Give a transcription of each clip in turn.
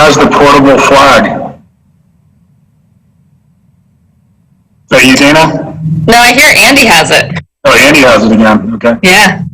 has the portable flag? Is that you, Dana? No, I hear Andy has it. Oh, Andy has it again. Okay. Yeah.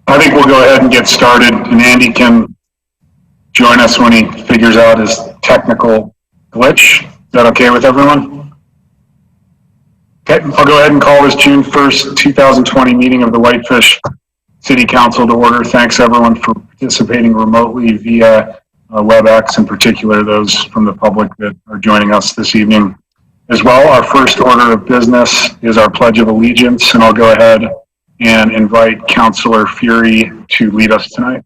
I think we'll go ahead and get started, and Andy can join us when he figures out his technical glitch. Is that okay with everyone? Okay, I'll go ahead and call this June 1st, 2020 meeting of the Whitefish City Council to order. Thanks everyone for participating remotely via WebEx, in particular those from the public that are joining us this evening as well. Our first order of business is our Pledge of Allegiance, and I'll go ahead and invite Councilor Fury to lead us tonight.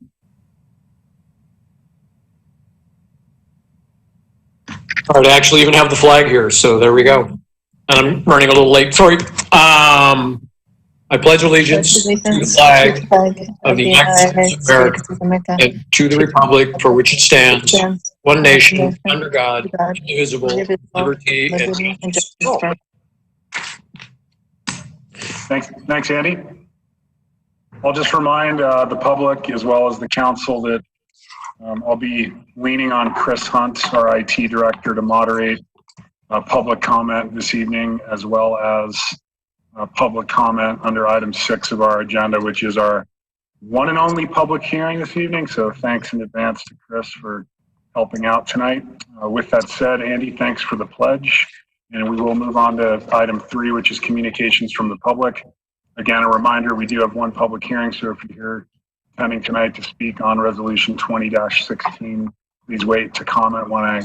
All right, I actually even have the flag here, so there we go. And I'm running a little late, sorry. I pledge allegiance to the flag of the United States of America and to the republic for which it stands, one nation, under God, indivisible, liberty and justice for all. Thanks, Andy. I'll just remind the public as well as the council that I'll be leaning on Chris Hunt, our IT director, to moderate public comment this evening, as well as public comment under item 6 of our agenda, which is our one and only public hearing this evening. So thanks in advance to Chris for helping out tonight. With that said, Andy, thanks for the pledge. And we will move on to item 3, which is communications from the public. Again, a reminder, we do have one public hearing, so if you're here attending tonight to speak on resolution 20-16, please wait to comment when I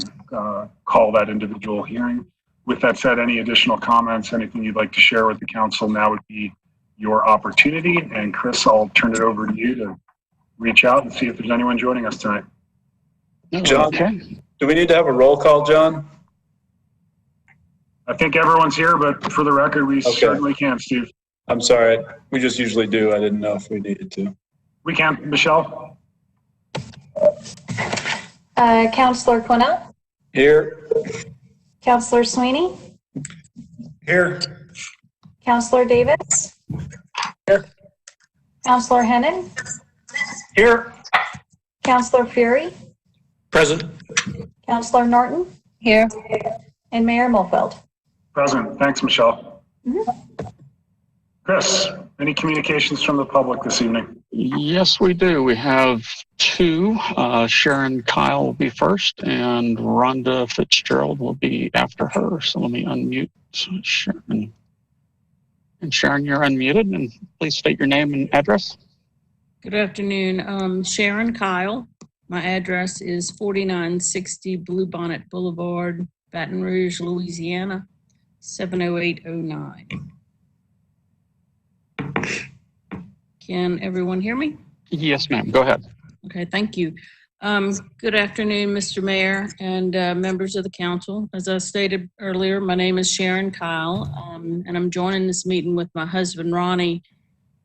call that individual hearing. With that said, any additional comments, anything you'd like to share with the council, now would be your opportunity. And Chris, I'll turn it over to you to reach out and see if there's anyone joining us tonight. John, okay. Do we need to have a roll call, John? I think everyone's here, but for the record, we certainly can, Steve. I'm sorry. We just usually do. I didn't know if we needed to. We can. Michelle? Councilor Quinnell? Here. Councilor Sweeney? Here. Councilor Davis? Here. Councilor Hennon? Here. Councilor Fury? Present. Councilor Norton? Here. And Mayor Mulfeld. Present. Thanks, Michelle. Chris, any communications from the public this evening? Yes, we do. We have 2. Sharon Kyle will be first, and Rhonda Fitzgerald will be after her. So let me unmute Sharon. And Sharon, you're unmuted, and please state your name and address. Good afternoon. Sharon Kyle. My address is 4960 Bluebonnet Boulevard, Baton Rouge, Louisiana, 70809. Can everyone hear me? Yes, ma'am. Go ahead. Okay, thank you. Good afternoon, Mr. Mayor and members of the council. As I stated earlier, my name is Sharon Kyle, and I'm joining this meeting with my husband, Ronnie,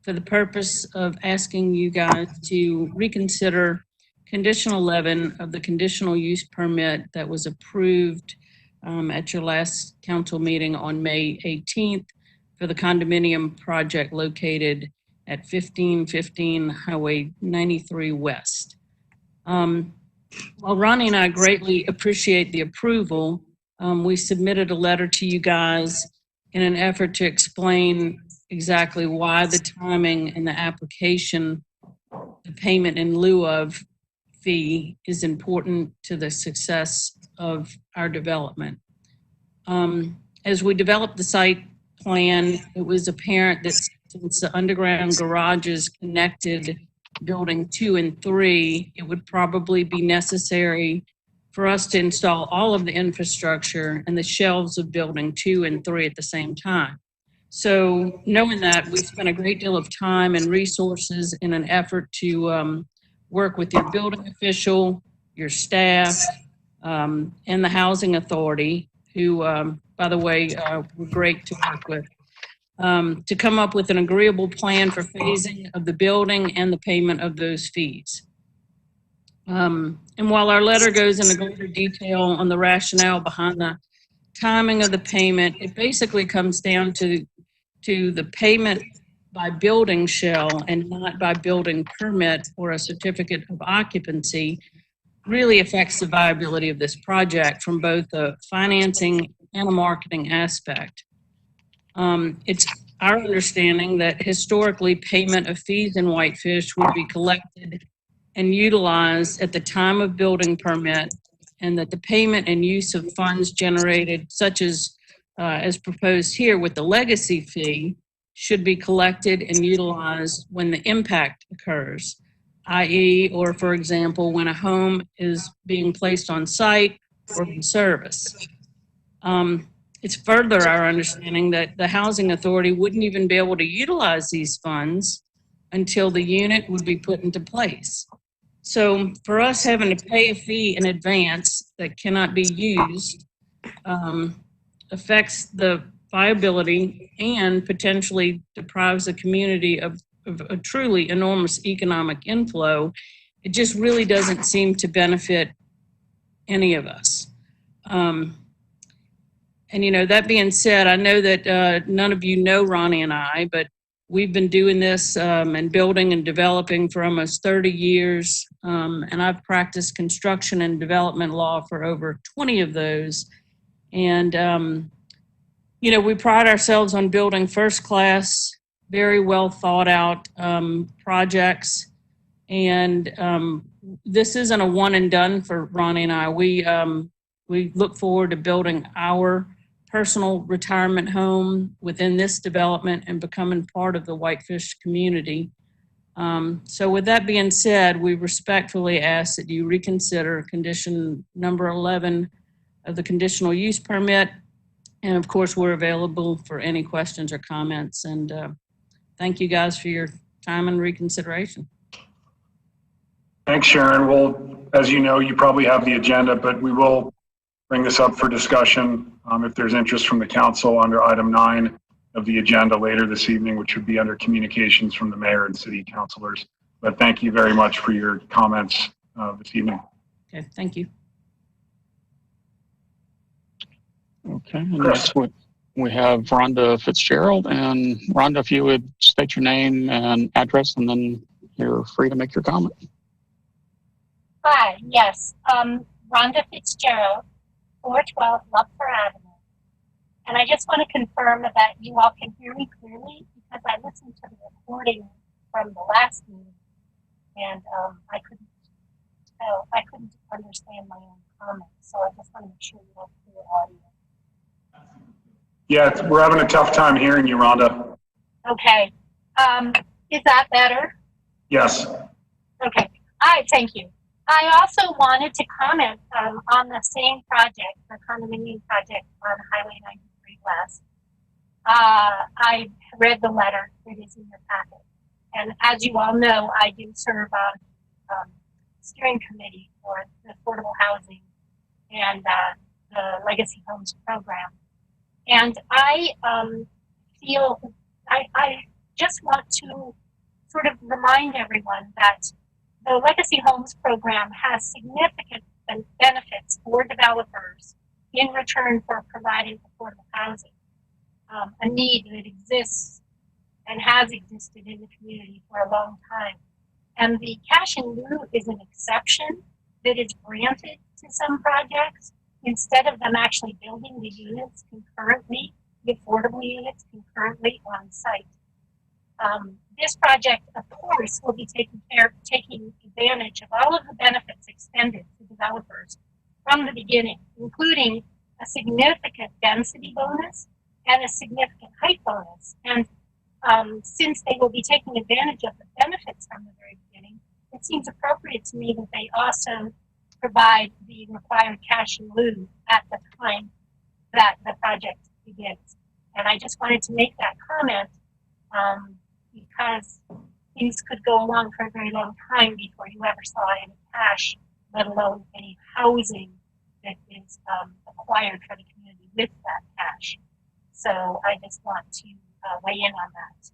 for the purpose of asking you guys to reconsider Condition 11 of the conditional use permit that was approved at your last council meeting on May 18th for the condominium project located at 1515 Highway 93 West. While Ronnie and I greatly appreciate the approval, we submitted a letter to you guys in an effort to explain exactly why the timing and the application the payment in lieu of fee is important to the success of our development. As we developed the site plan, it was apparent that since the underground garages connected building 2 and 3, it would probably be necessary for us to install all of the infrastructure and the shelves of building 2 and 3 at the same time. So knowing that, we spent a great deal of time and resources in an effort to work with your building official, your staff, and the housing authority, who, by the way, were great to work with, to come up with an agreeable plan for phasing of the building and the payment of those fees. And while our letter goes into greater detail on the rationale behind the timing of the payment, it basically comes down to the payment by building shell and not by building permit or a certificate of occupancy really affects the viability of this project from both a financing and a marketing aspect. It's our understanding that historically payment of fees in Whitefish would be collected and utilized at the time of building permit, and that the payment and use of funds generated, such as proposed here with the legacy fee, should be collected and utilized when the impact occurs, i.e., or for example, when a home is being placed on site or in service. It's further our understanding that the housing authority wouldn't even be able to utilize these funds until the unit would be put into place. So for us having to pay a fee in advance that cannot be used affects the viability and potentially deprives the community of a truly enormous economic inflow. It just really doesn't seem to benefit any of us. And, you know, that being said, I know that none of you know Ronnie and I, but we've been doing this and building and developing for almost 30 years. And I've practiced construction and development law for over 20 of those. And, you know, we pride ourselves on building first class, very well thought out projects. And this isn't a one and done for Ronnie and I. We look forward to building our personal retirement home within this development and becoming part of the Whitefish community. So with that being said, we respectfully ask that you reconsider condition number 11 of the conditional use permit. And of course, we're available for any questions or comments. And thank you guys for your time and reconsideration. Thanks, Sharon. Well, as you know, you probably have the agenda, but we will bring this up for discussion if there's interest from the council under item 9 of the agenda later this evening, which would be under communications from the mayor and city councilors. But thank you very much for your comments this evening. Okay, thank you. Okay, and next we have Rhonda Fitzgerald. And Rhonda, if you would state your name and address, and then you're free to make your comment. Hi, yes, Rhonda Fitzgerald, 412 Lupfer Avenue. And I just want to confirm that you all can hear me clearly, because I listened to the recording from the last meeting and I couldn't understand my own comments. So I just want to make sure you have clear audio. Yeah, we're having a tough time hearing you, Rhonda. Okay, is that better? Yes. Okay, all right, thank you. I also wanted to comment on the same project, the condominium project on Highway 93 West. I read the letter that is in your packet. And as you all know, I do serve on steering committee for the affordable housing and the Legacy Homes program. And I feel, I just want to sort of remind everyone that the Legacy Homes program has significant benefits for developers in return for providing affordable housing, a need that exists and has existed in the community for a long time. And the cash in lieu is an exception that is granted to some projects instead of them actually building the units concurrently, the affordable units concurrently on site. This project, of course, course, will be taking advantage of all of the benefits extended to developers from the beginning, including a significant density bonus and a significant height bonus. And since they will be taking advantage of the benefits from the very beginning, it seems appropriate to me that they also provide the required cash in lieu at the time that the project begins. And I just wanted to make that comment because things could go along for a very long time before you ever saw any cash, let alone any housing that is acquired for the community with that cash. So I just want to weigh in on that.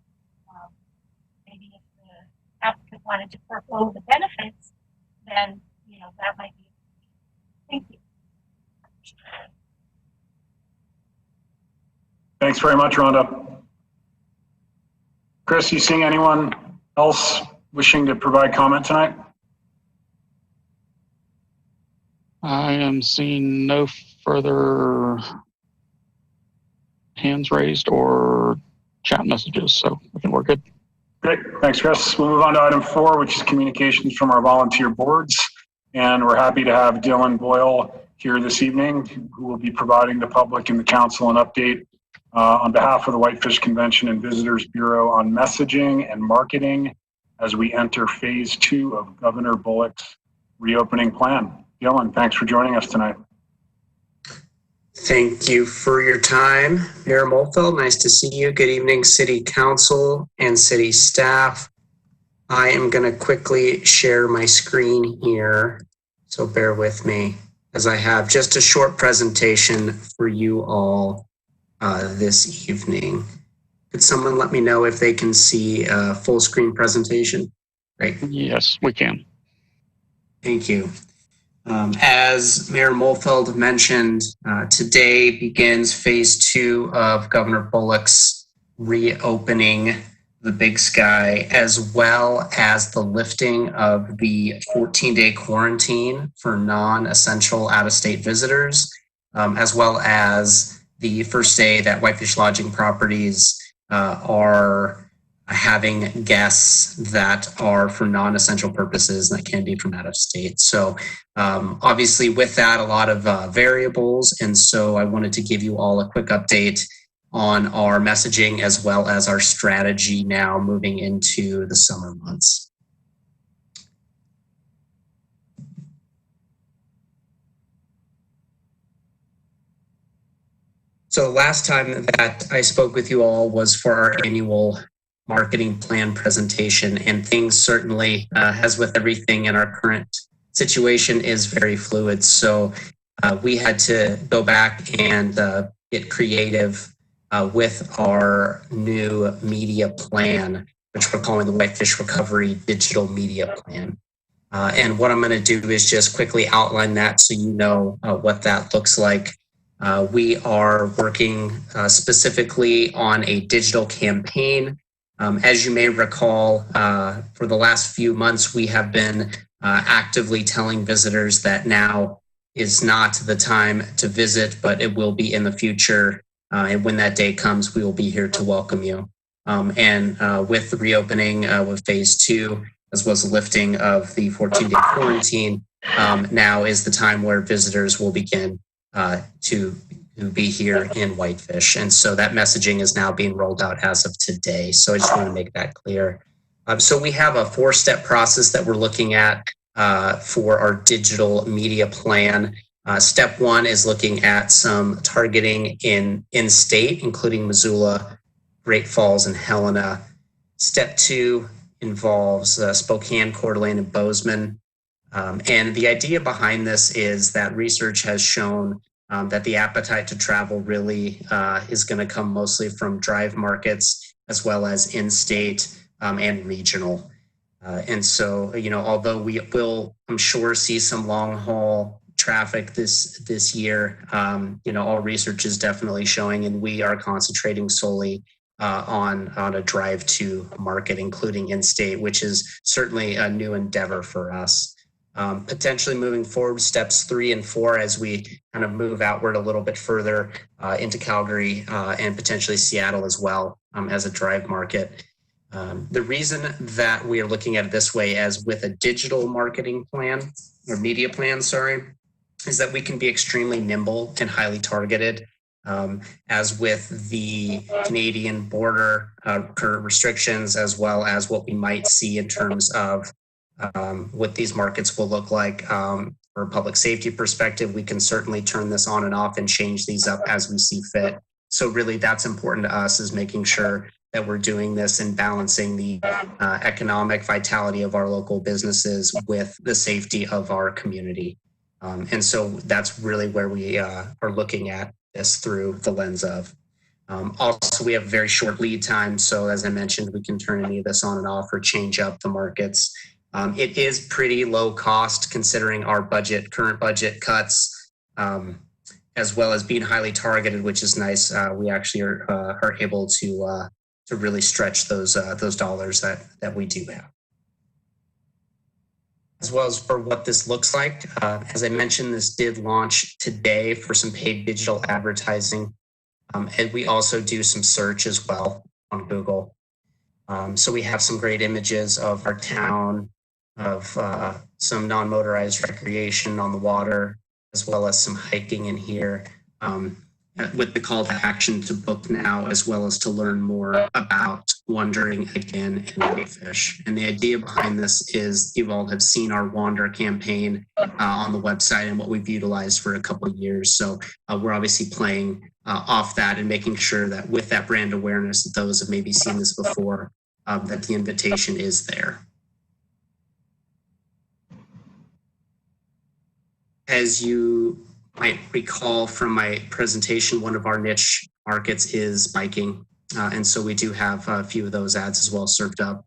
Maybe if the applicant wanted to forego the benefits, then that might be. Thank you. Thanks very much, Rhonda. Chris, you seeing anyone else wishing to provide comment tonight? I am seeing no further hands raised or chat messages, so I think we're good. Great, thanks, Chris. We'll move on to item 4, which is communications from our volunteer boards. And we're happy to have Dylan Boyle here this evening, who will be providing the public and the council an update on behalf of the Whitefish Convention and Visitors Bureau on messaging and marketing as we enter phase 2 of Governor Bullock's reopening plan. Dylan, thanks for joining us tonight. Thank you for your time, Mayor Mulfeld. Nice to see you. Good evening, City Council and City staff. I am going to quickly share my screen here, so bear with me as I have just a short presentation for you all this evening. Could someone let me know if they can see a full screen presentation? Great. Yes, we can. Thank you. As Mayor Mulfeld mentioned, today begins phase 2 of Governor Bullock's reopening the Big Sky, as well as the lifting of the 14-day quarantine for non-essential out-of-state visitors, as well as the first day that Whitefish Lodging Properties are having guests that are for non-essential purposes that can be from out of state. So obviously with that, a lot of variables. And so I wanted to give you all a quick update on our messaging as well as our strategy now moving into the summer months. So last time that I spoke with you all was for our annual marketing plan presentation, and things certainly, as with everything in our current situation, is very fluid. So we had to go back and get creative with our new media plan, which we're calling the Whitefish Recovery Digital Media Plan. And what I'm going to do is just quickly outline that so you know what that looks like. We are working specifically on a digital campaign. As you may recall, for the last few months, we have been actively telling visitors that now is not the time to visit, but it will be in the future. And when that day comes, we will be here to welcome you. And with the reopening with phase 2, as well as the lifting of the 14-day quarantine, now is the time where visitors will begin to be here in Whitefish. And so that messaging is now being rolled out as of today. So I just want to make that clear. So we have a 4-step process that we're looking at for our digital media plan. Step 1 is looking at some targeting in state, including Missoula, Great Falls, and Helena. Step 2 involves Spokane, Coeur d'Alene, and Bozeman. And the idea behind this is that research has shown that the appetite to travel really is going to come mostly from drive markets as well as in-state and regional. And so, although we will, I'm sure, see some long-haul traffic this year, all research is definitely showing, and we are concentrating solely on a drive-to market, including in-state, which is certainly a new endeavor for us. Potentially moving forward, steps 3 and 4, as we kind of move outward a little bit further into Calgary and potentially Seattle as well as a drive market. The reason that we are looking at it this way as with a digital marketing plan or media plan, is that we can be extremely nimble and highly targeted. As with the Canadian border current restrictions, as well as what we might see in terms of what these markets will look like from a public safety perspective, we can certainly turn this on and off and change these up as we see fit. So really that's important to us, is making sure that we're doing this and balancing the economic vitality of our local businesses with the safety of our community. And so that's really where we are looking at this through the lens of. Also, we have very short lead time. So as I mentioned, we can turn any of this on and off or change up the markets. It is pretty low cost considering our current budget cuts, as well as being highly targeted, which is nice. We actually are able to really stretch those dollars that we do have. As well as for what this looks like. As I mentioned, this did launch today for some paid digital advertising. And we also do some search as well on Google. So we have some great images of our town, of some non-motorized recreation on the water, as well as some hiking in here, with the call to action to book now, as well as to learn more about Wandering Again in Whitefish. And the idea behind this is you all have seen our Wander campaign on the website and what we've utilized for a couple of years. So we're obviously playing off that and making sure that with that brand awareness, that those have maybe seen this before, that the invitation is there. As you might recall from my presentation, one of our niche markets is biking. And so we do have a few of those ads as well served up,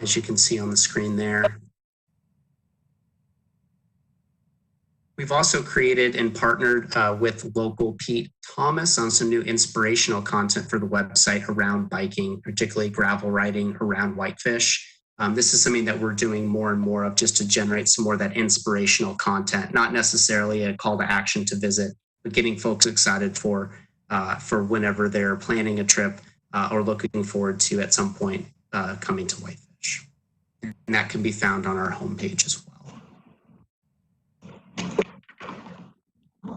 as you can see on the screen there. We've also created and partnered with local Pete Thomas on some new inspirational content for the website around biking, particularly gravel riding around Whitefish. This is something that we're doing more and more of, just to generate some more of that inspirational content, not necessarily a call to action to visit, but getting folks excited for whenever they're planning a trip or looking forward to at some point coming to Whitefish. And that can be found on our homepage as well.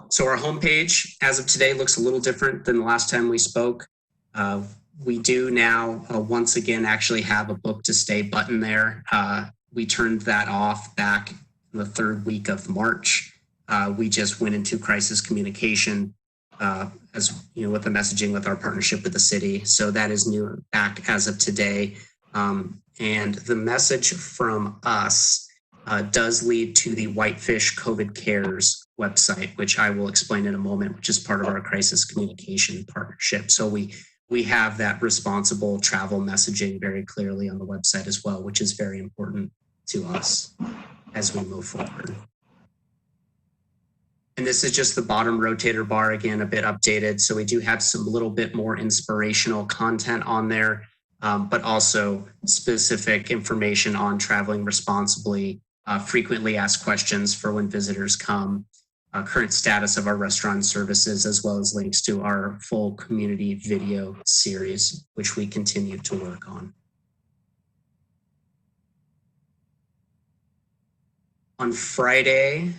So our homepage as of today looks a little different than the last time we spoke. We do now once again actually have a book to stay button there. We turned that off back in the third week of March. We just went into crisis communication as you know, with the messaging with our partnership with the city. So that is new back as of today. And the message from us does lead to the Whitefish COVID Cares website, which I will explain in a moment, which is part of our crisis communication partnership. So we have that responsible travel messaging very clearly on the website as well, which is very important to us as we move forward. And this is just the bottom rotator bar, again, a bit updated. So we do have some little bit more inspirational content on there, but also specific information on traveling responsibly, frequently asked questions for when visitors come, current status of our restaurant services, as well as links to our full community video series, which we continue to work on. On Friday,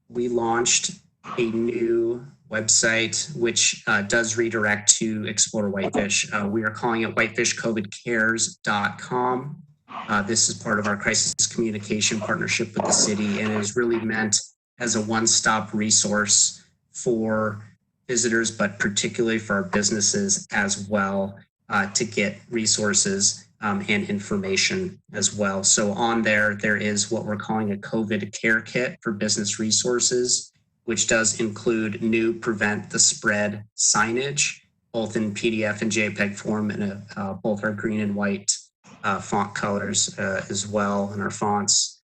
we launched a new website, which does redirect to Explore Whitefish. We are calling it whitefishcovidcares.com. This is part of our crisis communication partnership with the city, and it is really meant as a one-stop resource for visitors, but particularly for our businesses as well, to get resources and information as well. So on there is what we're calling a COVID care kit for business resources, which does include new Prevent the Spread signage, both in PDF and JPEG form, and both our green and white font colors as well, and our fonts.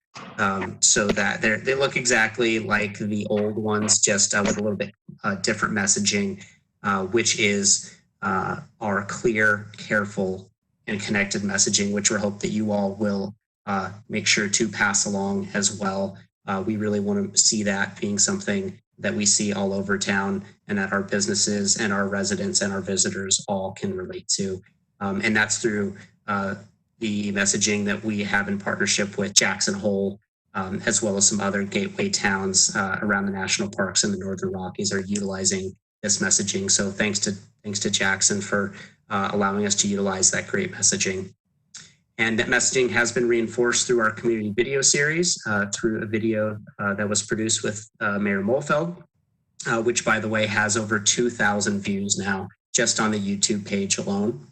So that they look exactly like the old ones, just with a little bit different messaging, which is our clear, careful, and connected messaging, which we hope that you all will make sure to pass along as well. We really want to see that being something that we see all over town, and that our businesses and our residents and our visitors all can relate to. And that's through the messaging that we have in partnership with Jackson Hole, as well as some other gateway towns around the national parks in the Northern Rockies are utilizing this messaging. So thanks to Jackson for allowing us to utilize that great messaging. And that messaging has been reinforced through our community video series, through a video that was produced with Mayor Molfeld, which, by the way, has over 2,000 views now just on the YouTube page alone.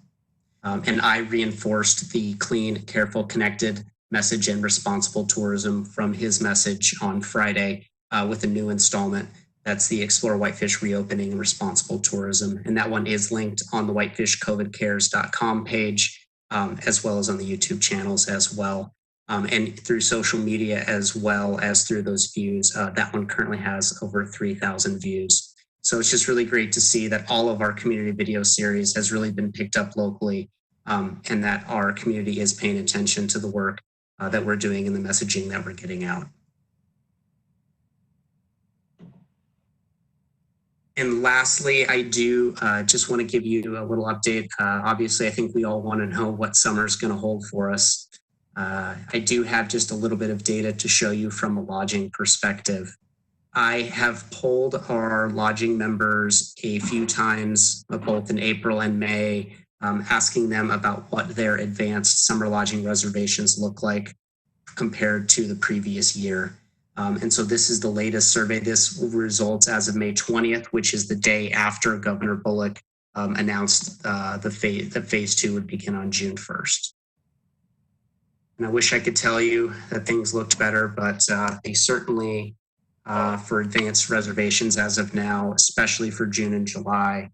And I reinforced the clean, careful, connected message and responsible tourism from his message on Friday with a new installment. That's the Explore Whitefish Reopening and Responsible Tourism. And that one is linked on the whitefishcovidcares.com page, as well as on the YouTube channels as well. And through social media as well as through those views. That one currently has over 3,000 views. So it's just really great to see that all of our community video series has really been picked up locally, and that our community is paying attention to the work that we're doing and the messaging that we're getting out. And lastly, I do just want to give you a little update. Obviously, I think we all want to know what summer is going to hold for us. I do have just a little bit of data to show you from a lodging perspective. I have polled our lodging members a few times, both in April and May, asking them about what their advanced summer lodging reservations look like compared to the previous year. And so this is the latest survey. This results as of May 20th, which is the day after Governor Bullock announced that phase 2 would begin on June 1st. And I wish I could tell you that things looked better, but they certainly, for advanced reservations as of now, especially for June and July,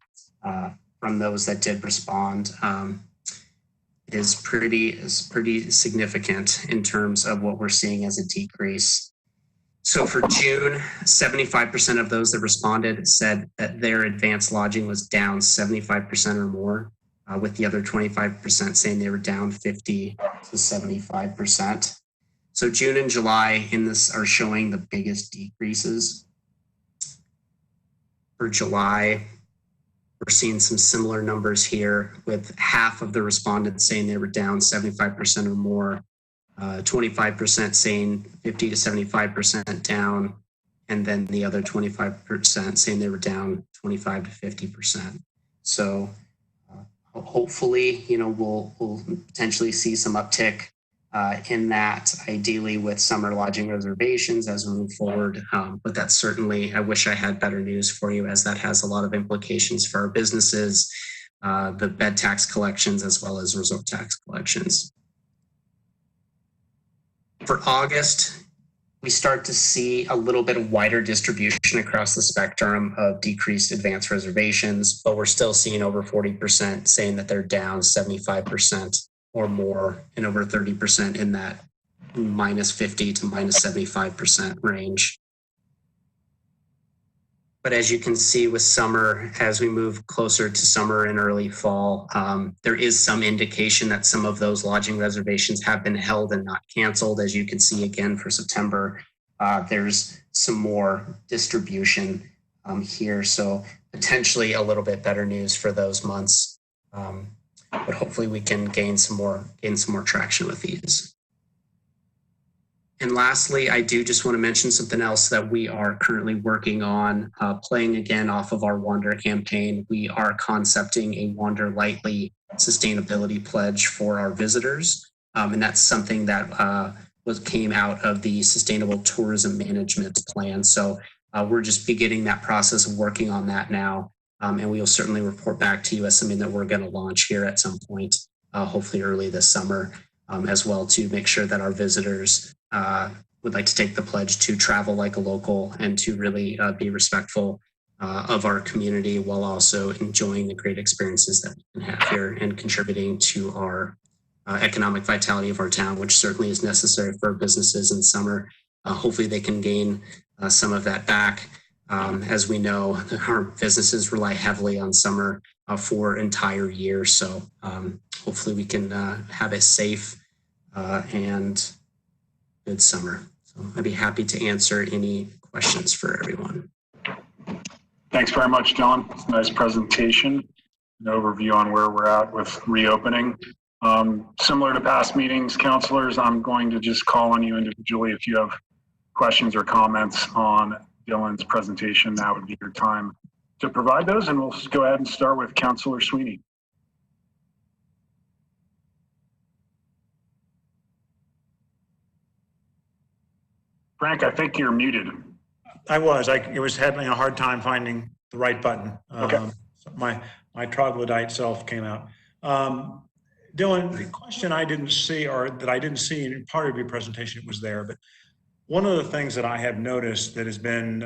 from those that did respond, is pretty significant in terms of what we're seeing as a decrease. So for June, 75% of those that responded said that their advanced lodging was down 75% or more, with the other 25% saying they were down 50 to 75%. So June and July in this are showing the biggest decreases. For July, we're seeing some similar numbers here, with half of the respondents saying they were down 75% or more, 25% saying 50 to 75% down, and then the other 25% saying they were down 25 to 50%. So hopefully, we'll potentially see some uptick in that, ideally with summer lodging reservations as we move forward. But that's certainly, I wish I had better news for you, as that has a lot of implications for our businesses, the bed tax collections, as well as resort tax collections. For August, we start to see a little bit of wider distribution across the spectrum of decreased advance reservations, but we're still seeing over 40% saying that they're down 75% or more, and over 30% in that minus 50 to minus 75% range. But as you can see with summer, as we move closer to summer and early fall, there is some indication that some of those lodging reservations have been held and not canceled. As you can see again for September, there's some more distribution here. So potentially a little bit better news for those months. But hopefully we can gain some more traction with these. And lastly, I do just want to mention something else that we are currently working on, playing again off of our Wander campaign. We are concepting a Wander Lightly sustainability pledge for our visitors. And that's something that came out of the Sustainable Tourism Management Plan. So we're just beginning that process of working on that now. And we will certainly report back to you as something that we're going to launch here at some point, hopefully early this summer, as well, to make sure that our visitors would like to take the pledge to travel like a local and to really be respectful of our community, while also enjoying the great experiences that we can have here and contributing to our economic vitality of our town, which certainly is necessary for our businesses in summer. Hopefully they can gain some of that back. As we know, our businesses rely heavily on summer for entire year. So hopefully we can have a safe and good summer. So I'd be happy to answer any questions for everyone. Thanks very much, John. It's a nice presentation. an overview on where we're at with reopening. Similar to past meetings, counselors, I'm going to just call on you individually if you have questions or comments on Dylan's presentation. That would be your time to provide those, and we'll go ahead and start with Counselor Sweeney. Frank, I think you're muted. I was having a hard time finding the right button. Okay. So my troglodyte self came out. Dylan, the question I didn't see, or that I didn't see in part of your presentation, it was there, but one of the things that I have noticed that has been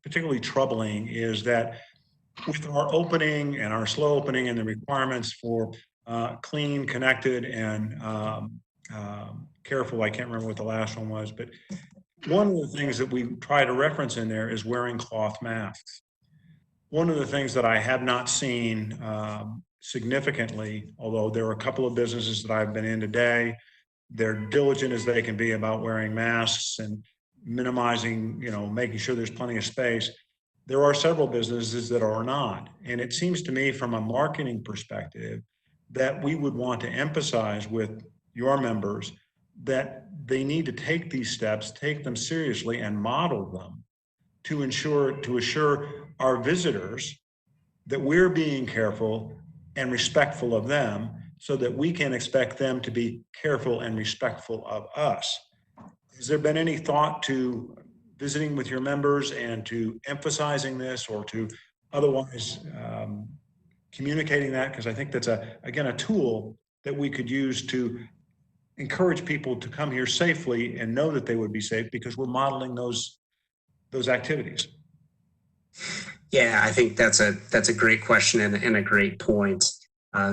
particularly troubling is that with our opening and our slow opening and the requirements for clean, connected, and careful, I can't remember what the last one was, but one of the things that we try to reference in there is wearing cloth masks. One of the things that I have not seen significantly, although there are a couple of businesses that I've been in today, they're diligent as they can be about wearing masks and minimizing, making sure there's plenty of space. There are several businesses that are not. And it seems to me from a marketing perspective that we would want to emphasize with your members that they need to take these steps, take them seriously, and model them to assure our visitors that we're being careful and respectful of them, so that we can expect them to be careful and respectful of us. Has there been any thought to visiting with your members and to emphasizing this, or to otherwise communicating that? Because I think that's again a tool that we could use to encourage people to come here safely and know that they would be safe, because we're modeling those activities. Yeah, I think that's a great question and a great point.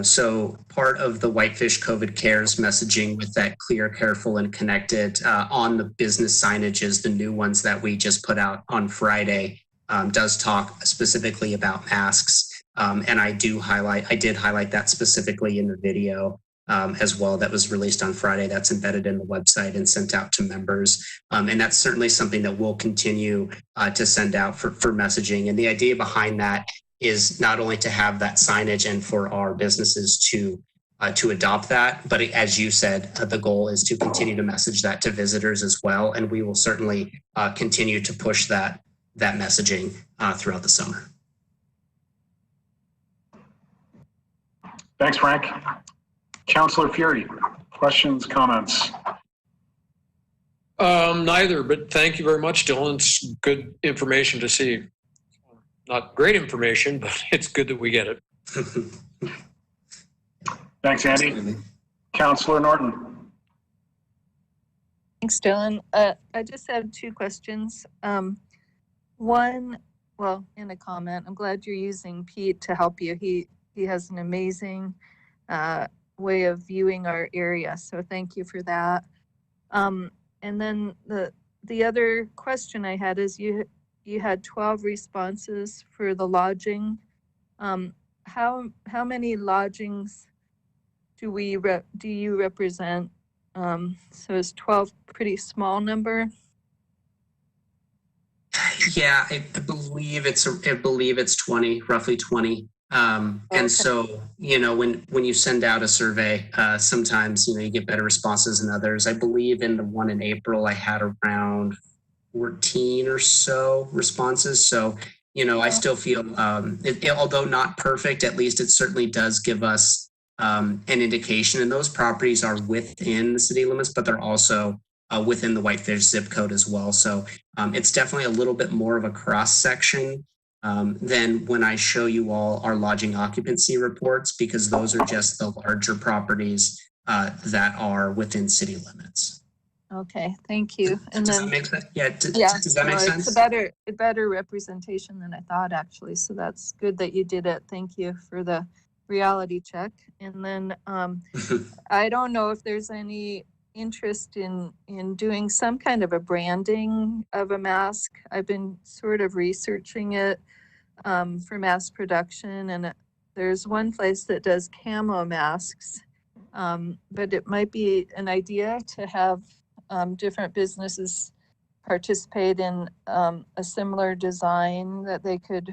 So part of the Whitefish COVID Cares messaging with that clear, careful, and connected on the business signages, the new ones that we just put out on Friday, does talk specifically about masks. And I did highlight that specifically in the video as well that was released on Friday. That's embedded in the website and sent out to members. And that's certainly something that we'll continue to send out for messaging. And the idea behind that is not only to have that signage and for our businesses to adopt that, but as you said, the goal is to continue to message that to visitors as well. And we will certainly continue to push that messaging throughout the summer. Thanks, Frank. Councilor Fury, questions, comments? Neither, but thank you very much, Dylan. It's good information to see. Not great information, but it's good that we get it. Thanks, Andy. Absolutely. Councilor Norton. Thanks, Dylan. I just have two questions. One, and a comment. I'm glad you're using Pete to help you. He has an amazing way of viewing our area, so thank you for that. And then the other question I had is you had 12 responses for the lodging. How many lodgings do you represent? So is 12 pretty small number? Yeah, I believe it's 20, roughly 20. Okay. And so, when you send out a survey, sometimes, you get better responses than others. I believe in the one in April, I had around 14 or so responses. So, I still feel, although not perfect, at least it certainly does give us an indication. And those properties are within the city limits, but they're also within the Whitefish zip code as well. So it's definitely a little bit more of a cross section than when I show you all our lodging occupancy reports, because those are just the larger properties that are within city limits. Okay, thank you. And does then that make sense? Yeah, does that make sense? It's a better representation than I thought, actually. So that's good that you did it. Thank you for the reality check. And then I don't know if there's any interest in doing some kind of a branding of a mask. I've been sort of researching it for mass production, and there's one place that does camo masks, but it might be an idea to have different businesses participate in a similar design that they could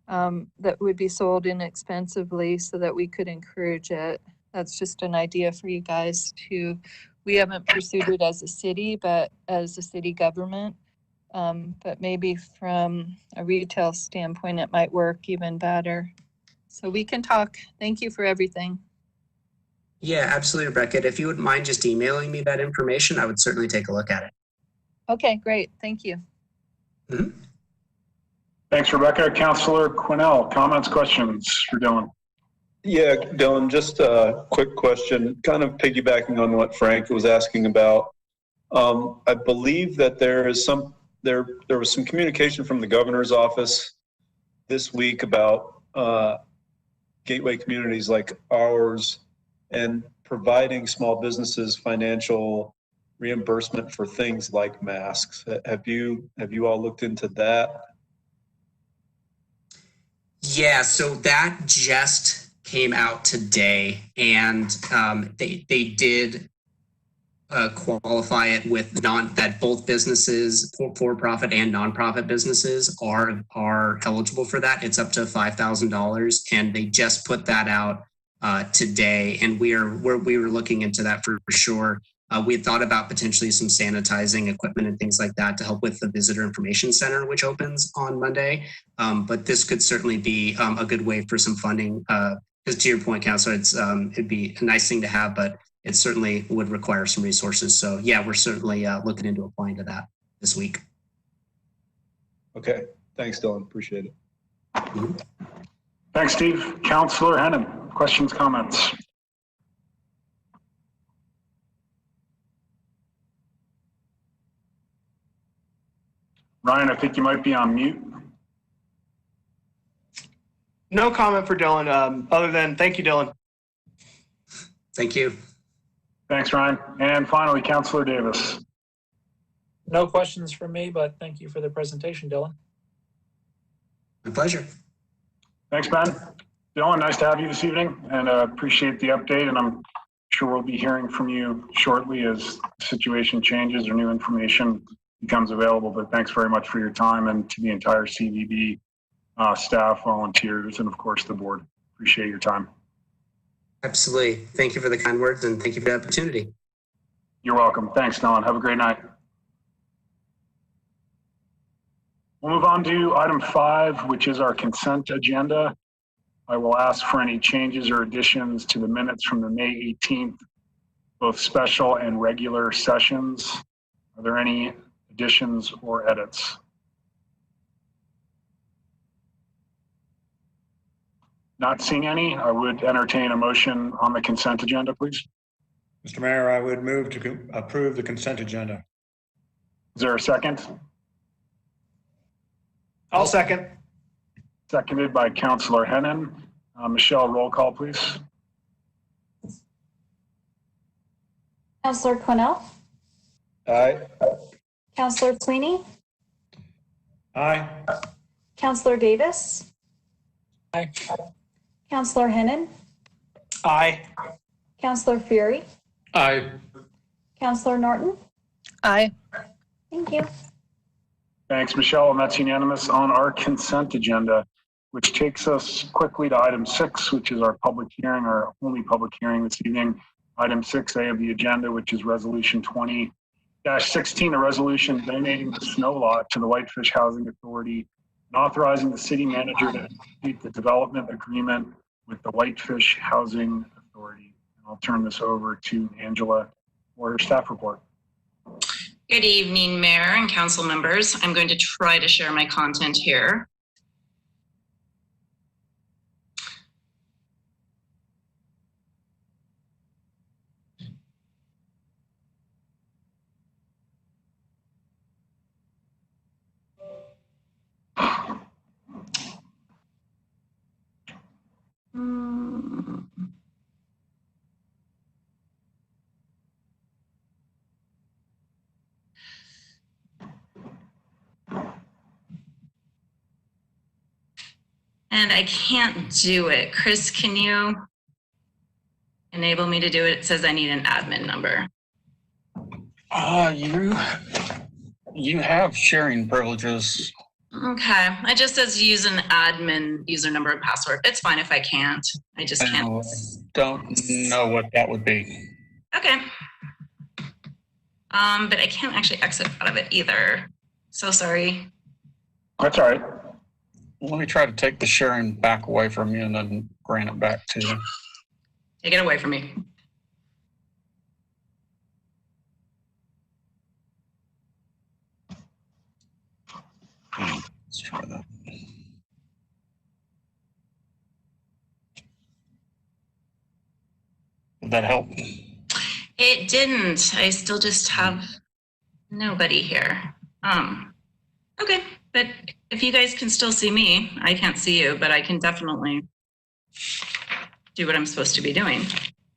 that would be sold inexpensively so that we could encourage it. That's just an idea for you guys to, we haven't pursued it as a city, but as a city government. But maybe from a retail standpoint, it might work even better. So we can talk. Thank you for everything. Yeah, absolutely, Rebecca. If you wouldn't mind just emailing me that information, I would certainly take a look at it. Okay, great. Thank you. Mhm. Thanks, Rebecca. Councillor Quinnell, comments, questions for Dylan? Yeah, Dylan, just a quick question, kind of piggybacking on what Frank was asking about. I believe that there was some communication from the governor's office this week about gateway communities like ours and providing small businesses financial reimbursement for things like masks. Have you all looked into that? Yeah, so that just came out today, and they did qualify it with that both businesses, for-profit and nonprofit businesses, are eligible for that. It's up to $5,000, and they just put that out today, and we were looking into that for sure. We had thought about potentially some sanitizing equipment and things like that to help with the Visitor Information Center, which opens on Monday. But this could certainly be a good way for some funding. Because to your point, Councilor, it'd be a nice thing to have, but it certainly would require some resources. So yeah, we're certainly looking into applying to that this week. Okay, thanks, Dylan. Appreciate it. Mm-hmm. Thanks, Steve. Councillor Hennon, questions, comments? Ryan, I think you might be on mute. No comment for Dylan, other than thank you, Dylan. Thank you. Thanks, Ryan. And finally, Councillor Davis. No questions from me, but thank you for the presentation, Dylan. My pleasure. Thanks, Ben. Dylan, nice to have you this evening, and appreciate the update. And I'm sure we'll be hearing from you shortly as the situation changes or new information becomes available. But thanks very much for your time, and to the entire CVB staff, volunteers, and of course the board. Appreciate your time. Absolutely. Thank you for the kind words, and thank you for the opportunity. You're welcome. Thanks, Dylan. Have a great night. We'll move on to item 5, which is our consent agenda. I will ask for any changes or additions to the minutes from the May 18th, both special and regular sessions. Are there any additions or edits? Not seeing any, I would entertain a motion on the consent agenda, please. Mr. Mayor, I would move to approve the consent agenda. Is there a second? I'll second. Seconded by Councillor Hennon. Michelle, roll call, please. Councillor Quinnell, Aye. Councillor Sweeney, Aye. Councillor Davis, Aye. Councillor Hennon, Aye. Councillor Fury, Aye. Councillor Norton. Aye. Thank you. Thanks, Michelle, and that's unanimous on our consent agenda, which takes us quickly to item 6, which is our public hearing, our only public hearing this evening. Item 6A of the agenda, which is Resolution 20-16, a resolution donating the snow lot to the Whitefish Housing Authority and authorizing the city manager to execute the development agreement with the Whitefish Housing Authority. And I'll turn this over to Angela for her staff report. Good evening, Mayor and council members. I'm going to try to share my content here. And I can't do it. Chris, can you enable me to do it? It says I need an admin number. You have sharing privileges. Okay, it just says use an admin user number and password. It's fine if I can't. I just can't. Don't know what that would be. Okay. But I can't actually exit out of it either. So sorry. That's all right. Let me try to take the sharing back away from you and then grant it back to you. Take it away from me. Let's try that. Did that help? It didn't. I still just have nobody here. Okay, but if you guys can still see me, I can't see you, but I can definitely do what I'm supposed to be doing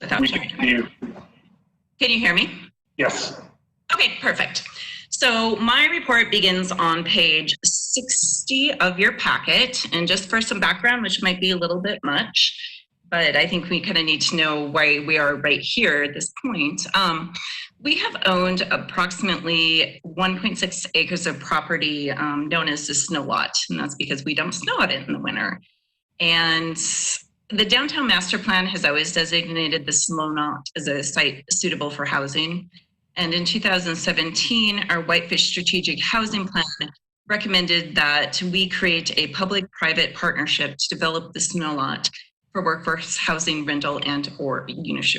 without We can hear you. Can you hear me? Yes. Okay, perfect. So my report begins on page 60 of your packet. And just for some background, which might be a little bit much, but I think we kind of need to know why we are right here at this point. We have owned approximately 1.6 acres of property known as the snow lot. And that's because we dump snow on it in the winter. And the downtown master plan has always designated the snow lot as a site suitable for housing. And in 2017, our Whitefish strategic housing plan recommended that we create a public-private partnership to develop the snow lot for workforce housing, rental, and or units.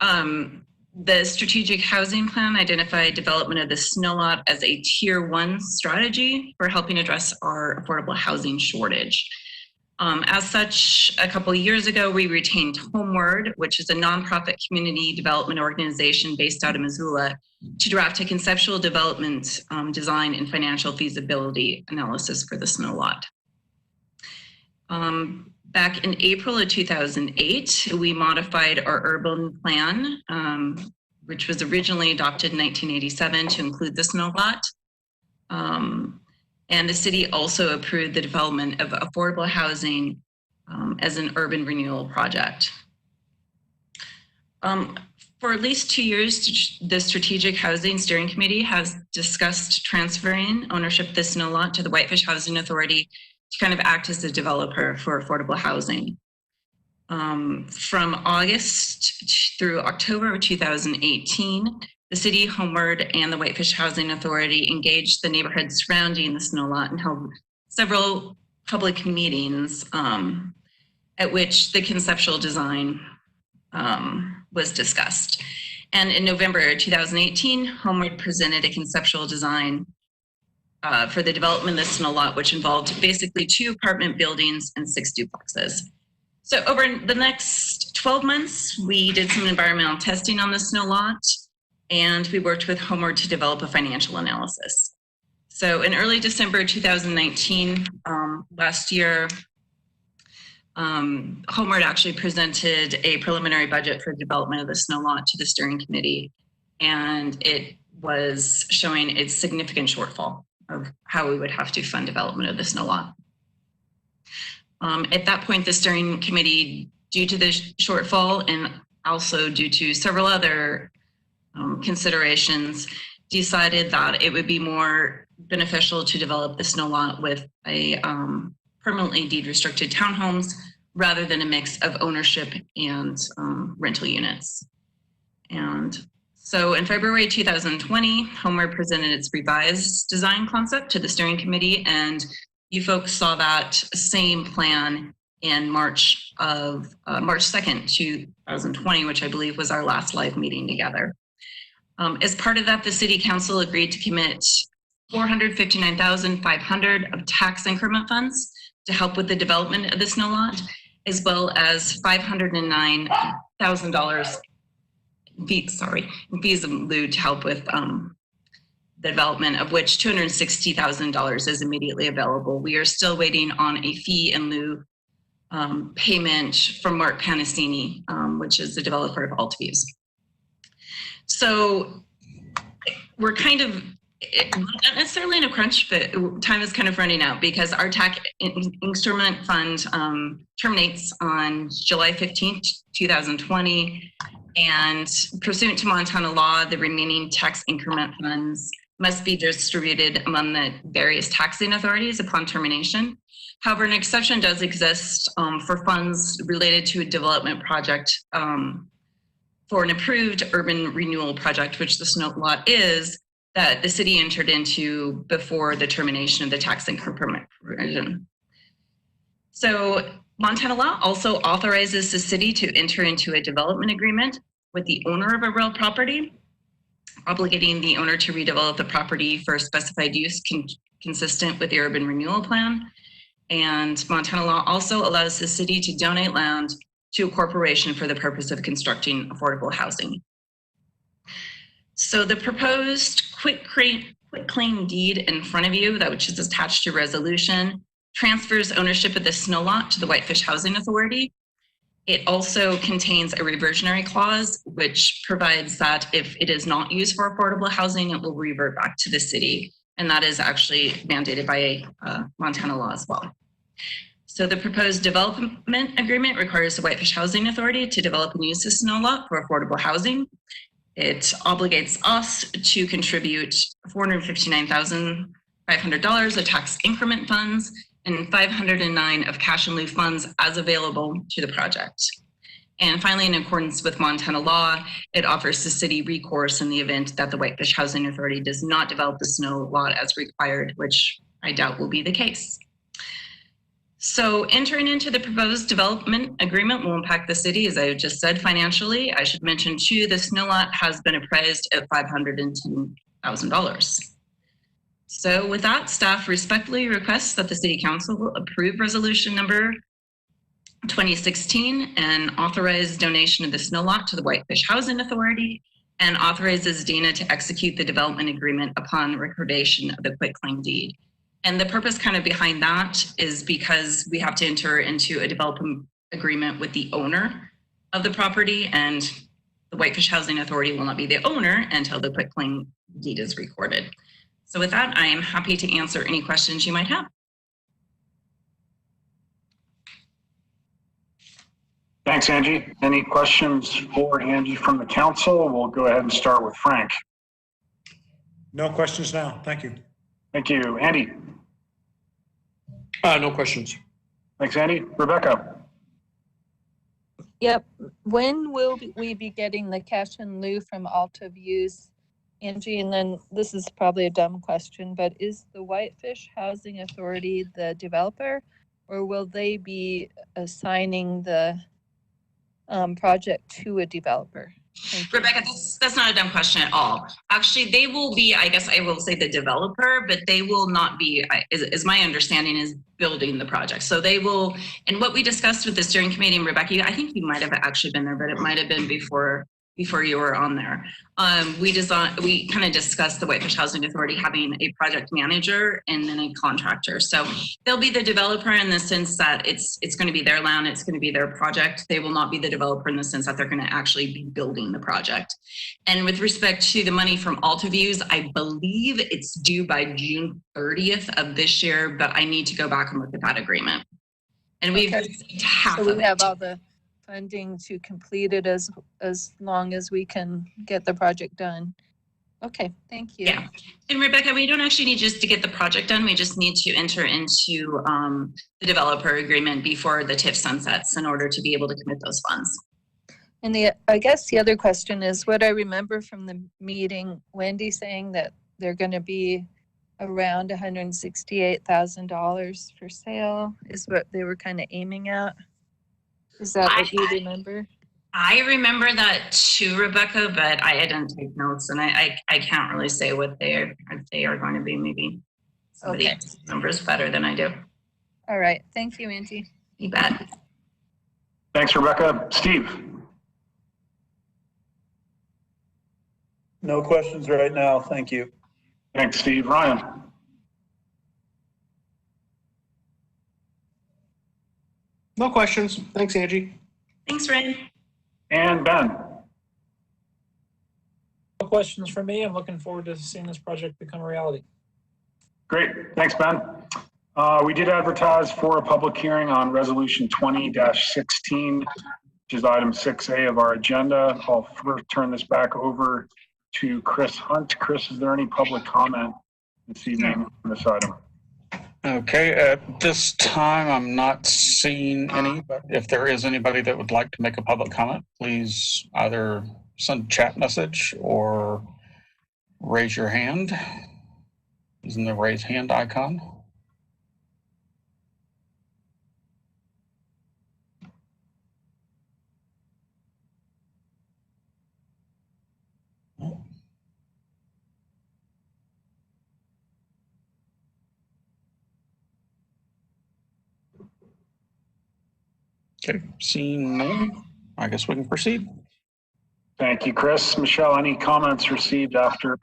The strategic housing plan identified development of the snow lot as a tier 1 strategy for helping address our affordable housing shortage. As such, a couple of years ago, we retained Homeward, which is a nonprofit community development organization based out of Missoula, to draft a conceptual development design and financial feasibility analysis for the snow lot. Back in April of 2008, we modified our urban plan, which was originally adopted in 1987 to include the snow lot. And the city also approved the development of affordable housing as an urban renewal project. For at least 2 years, the Strategic Housing Steering Committee has discussed transferring ownership of the snow lot to the Whitefish Housing Authority to kind of act as the developer for affordable housing. From August through October of 2018, the city, Homeward, and the Whitefish Housing Authority engaged the neighborhoods surrounding the snow lot and held several public meetings at which the conceptual design was discussed. And in November 2018, Homeward presented a conceptual design for the development of the snow lot, which involved basically 2 apartment buildings and 6 duplexes. So over the next 12 months, we did some environmental testing on the snow lot, and we worked with Homeward to develop a financial analysis. So in early December 2019, last year, Homeward actually presented a preliminary budget for the development of the snow lot to the steering committee, and it was showing a significant shortfall of how we would have to fund development of the snow lot. At that point, the steering committee, due to the shortfall and also due to several other considerations, decided that it would be more beneficial to develop the snow lot with a permanently deed restricted townhomes rather than a mix of ownership and rental units. And so in February 2020, Homeward presented its revised design concept to the steering committee, and you folks saw that same plan in March 2nd, 2020, which I believe was our last live meeting together. As part of that, the city council agreed to commit $459,500 of tax increment funds to help with the development of the snow lot, as well as $509,000 fees in lieu to help with the development, of which $260,000 is immediately available. We are still waiting on a fee in lieu payment from Mark Panasini, which is the developer of Altviews. So we're kind of, not necessarily in a crunch, but time is kind of running out because our tax instrument fund terminates on July 15th, 2020. And pursuant to Montana law, the remaining tax increment funds must be distributed among the various taxing authorities upon termination. However, an exception does exist for funds related to a development project for an approved urban renewal project, which the snow lot is, that the city entered into before the termination of the tax increment permit provision. So Montana law also authorizes the city to enter into a development agreement with the owner of a real property, obligating the owner to redevelop the property for a specified use consistent with the urban renewal plan. And Montana law also allows the city to donate land to a corporation for the purpose of constructing affordable housing. So the proposed quit claim deed in front of you, that which is attached to resolution, transfers ownership of the snow lot to the Whitefish Housing Authority. It also contains a reversionary clause, which provides that if it is not used for affordable housing, it will revert back to the city. And that is actually mandated by Montana law as well. So the proposed development agreement requires the Whitefish Housing Authority to develop and use the snow lot for affordable housing. It obligates us to contribute $459,500 of tax increment funds and $509 of cash in lieu funds as available to the project. And finally, in accordance with Montana law, it offers the city recourse in the event that the Whitefish Housing Authority does not develop the snow lot as required, which I doubt will be the case. So entering into the proposed development agreement will impact the city, as I just said, financially. I should mention too, the snow lot has been appraised at $510,000. So with that, staff respectfully requests that the City Council approve resolution number 2016 and authorize donation of the snow lot to the Whitefish Housing Authority, and authorizes Dina to execute the development agreement upon recordation of the quitclaim deed. And the purpose kind of behind that is because we have to enter into a development agreement with the owner of the property, and the Whitefish Housing Authority will not be the owner until the quitclaim deed is recorded. So with that, I am happy to answer any questions you might have. Thanks, Angie. Any questions for Angie from the council? We'll go ahead and start with Frank. No questions now. Thank you. Thank you. Andy? No questions. Thanks, Andy. Rebecca? Yep. When will we be getting the cash in lieu from Alta Views, Angie? And then this is probably a dumb question, but is the Whitefish Housing Authority the developer, or will they be assigning the project to a developer? Rebecca, that's not a dumb question at all. Actually, they will be, I guess I will say the developer, but they will not be, is my understanding, is building the project. So they will, and what we discussed with the steering committee, and Rebecca, I think you might have actually been there, but it might have been before you were on there. We kind of discussed the Whitefish Housing Authority having a project manager and then a contractor. So they'll be the developer in the sense that it's going to be their land, it's going to be their project. They will not be the developer in the sense that they're going to actually be building the project. And with respect to the money from Alta Views, I believe it's due by June 30th of this year, but I need to go back and look at that agreement. And we've half so of we have all the funding to complete it as long as we can get the project done. Okay, thank you. Yeah, and Rebecca, we don't actually need just to get the project done. We just need to enter into the developer agreement before the TIF sunsets in order to be able to commit those funds. And I guess the other question is, what I remember from the meeting, Wendy saying that they're going to be around $168,000 for sale is what they were kind of aiming at. Is that what you remember? I remember that too, Rebecca, but I didn't take notes, and I can't really say what they are going to be. Maybe somebody remembers better than I do. All right. Thank you, Angie. You bet. Thanks, Rebecca. Steve? No questions right now. Thank you. Thanks, Steve. Ryan? No questions. Thanks, Angie. Thanks, Ryan. And Ben? No questions from me. I'm looking forward to seeing this project become a reality. Great. Thanks, Ben. We did advertise for a public hearing on Resolution 20-16, which is item 6A of our agenda. I'll first turn this back over to Chris Hunt. Chris, is there any public comment this evening on this item? Okay, at this time, I'm not seeing any, but if there is anybody that would like to make a public comment, please either send a chat message or raise your hand using the raise hand icon. Okay, seeing none, I guess we can proceed. Thank you, Chris. Michelle, any comments received after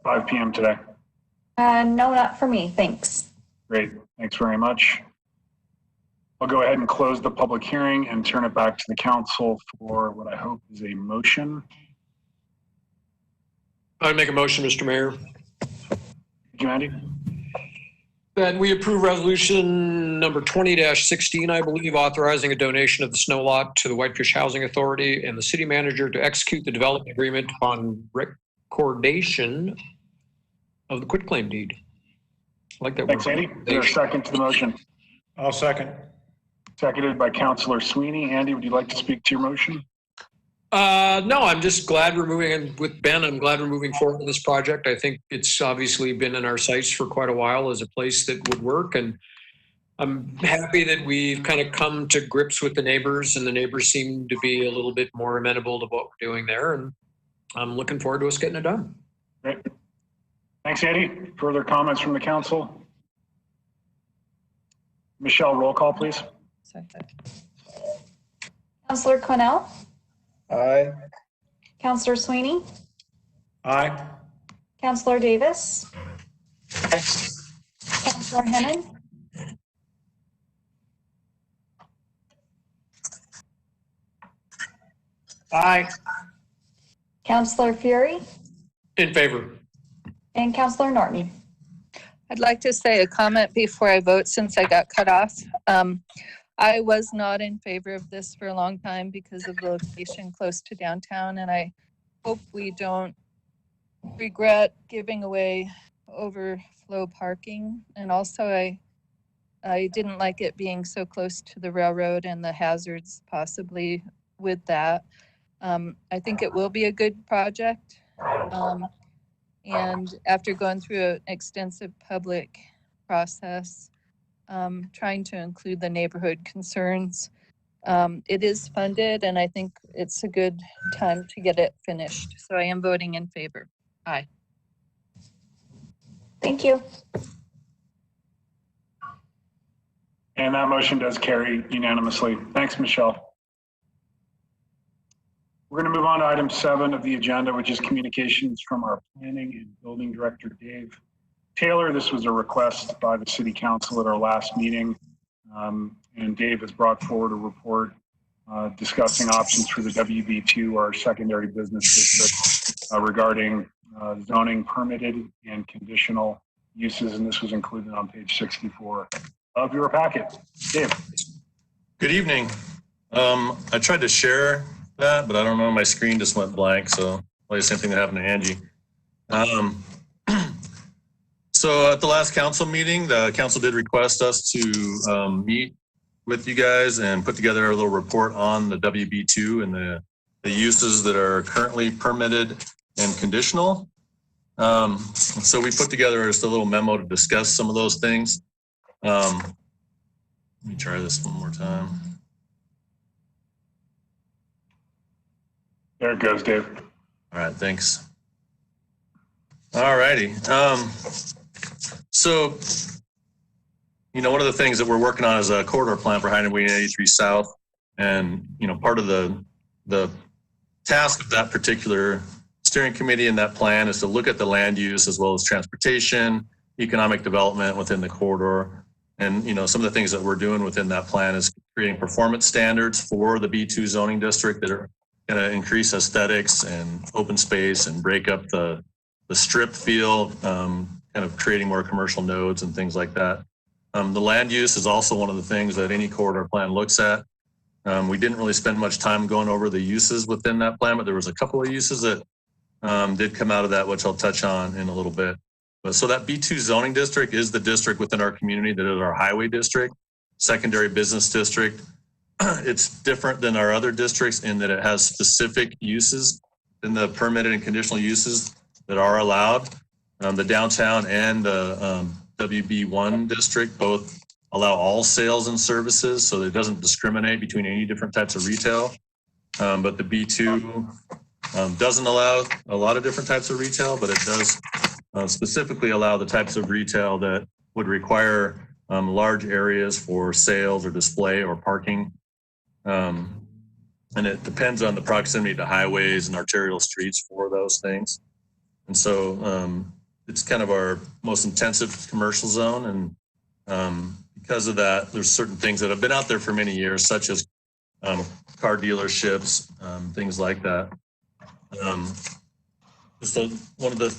5 p.m. today? No, not for me. Thanks. Great. Thanks very much. I'll go ahead and close the public hearing and turn it back to the council for what I hope is a motion. I make a motion, Mr. Mayor, Thank you, Andy. that we approve resolution number 20-16, I believe, authorizing a donation of the snow lot to the Whitefish Housing Authority and the city manager to execute the development agreement upon recordation of the quitclaim deed. I like that. Thanks, Andy. Is there a second to the motion? I'll second. Seconded by Councilor Sweeney. Andy, would you like to speak to your motion? No, I'm just glad we're moving with Ben. I'm glad we're moving forward with this project. I think it's obviously been in our sights for quite a while as a place that would work. And I'm happy that we've kind of come to grips with the neighbors, and the neighbors seem to be a little bit more amenable to what we're doing there. And I'm looking forward to us getting it done. Great. Thanks, Andy. Further comments from the council? Michelle, roll call, please. Councillor Cornell, Aye. Councillor Sweeney, Aye. Councillor Davis, Councillor Hennon, Aye. Councillor Fury, In favor. and Councillor Norton. I'd like to say a comment before I vote since I got cut off. I was not in favor of this for a long time because of the location close to downtown, and I hope we don't regret giving away overflow parking. And also I didn't like it being so close to the railroad and the hazards possibly with that. I think it will be a good project. And after going through an extensive public process, trying to include the neighborhood concerns, it is funded, and I think it's a good time to get it finished. So I am voting in favor. Aye. Thank you. And that motion does carry unanimously. Thanks, Michelle. We're going to move on to item 7 of the agenda, which is communications from our planning and building director, Dave Taylor. This was a request by the city council at our last meeting. And Dave has brought forward a report discussing options for the WB2, our secondary business district, regarding zoning permitted and conditional uses. And this was included on page 64 of your packet. Dave. Good evening. I tried to share that, but I don't know, my screen just went blank. So probably the same thing that happened to Angie. So at the last council meeting, the council did request us to meet with you guys and put together a little report on the WB2 and the uses that are currently permitted and conditional. So we put together just a little memo to discuss some of those things. Let me try this one more time. There it goes, Dave. All right, thanks. All righty. So, you know, one of the things that we're working on is a corridor plan for Highway 83 South. And, you know, part of the task of that particular steering committee and that plan is to look at the land use as well as transportation, economic development within the corridor. And, you know, some of the things that we're doing within that plan is creating performance standards for the B2 zoning district that are going to increase aesthetics and open space and break up the strip feel, kind of creating more commercial nodes and things like that. The land use is also one of the things that any corridor plan looks at. We didn't really spend much time going over the uses within that plan, but there was a couple of uses that did come out of that, which I'll touch on in a little bit. But so that B2 zoning district is the district within our community that is our highway district, secondary business district. It's different than our other districts in that it has specific uses in the permitted and conditional uses that are allowed. The downtown and the WB1 district both allow all sales and services, so it doesn't discriminate between any different types of retail. But the B2 doesn't allow a lot of different types of retail, but it does specifically allow the types of retail that would require large areas for sales or display or parking. And it depends on the proximity to highways and arterial streets for those things. And so it's kind of our most intensive commercial zone. And because of that, there's certain things that have been out there for many years, such as car dealerships, things like that. So one of the,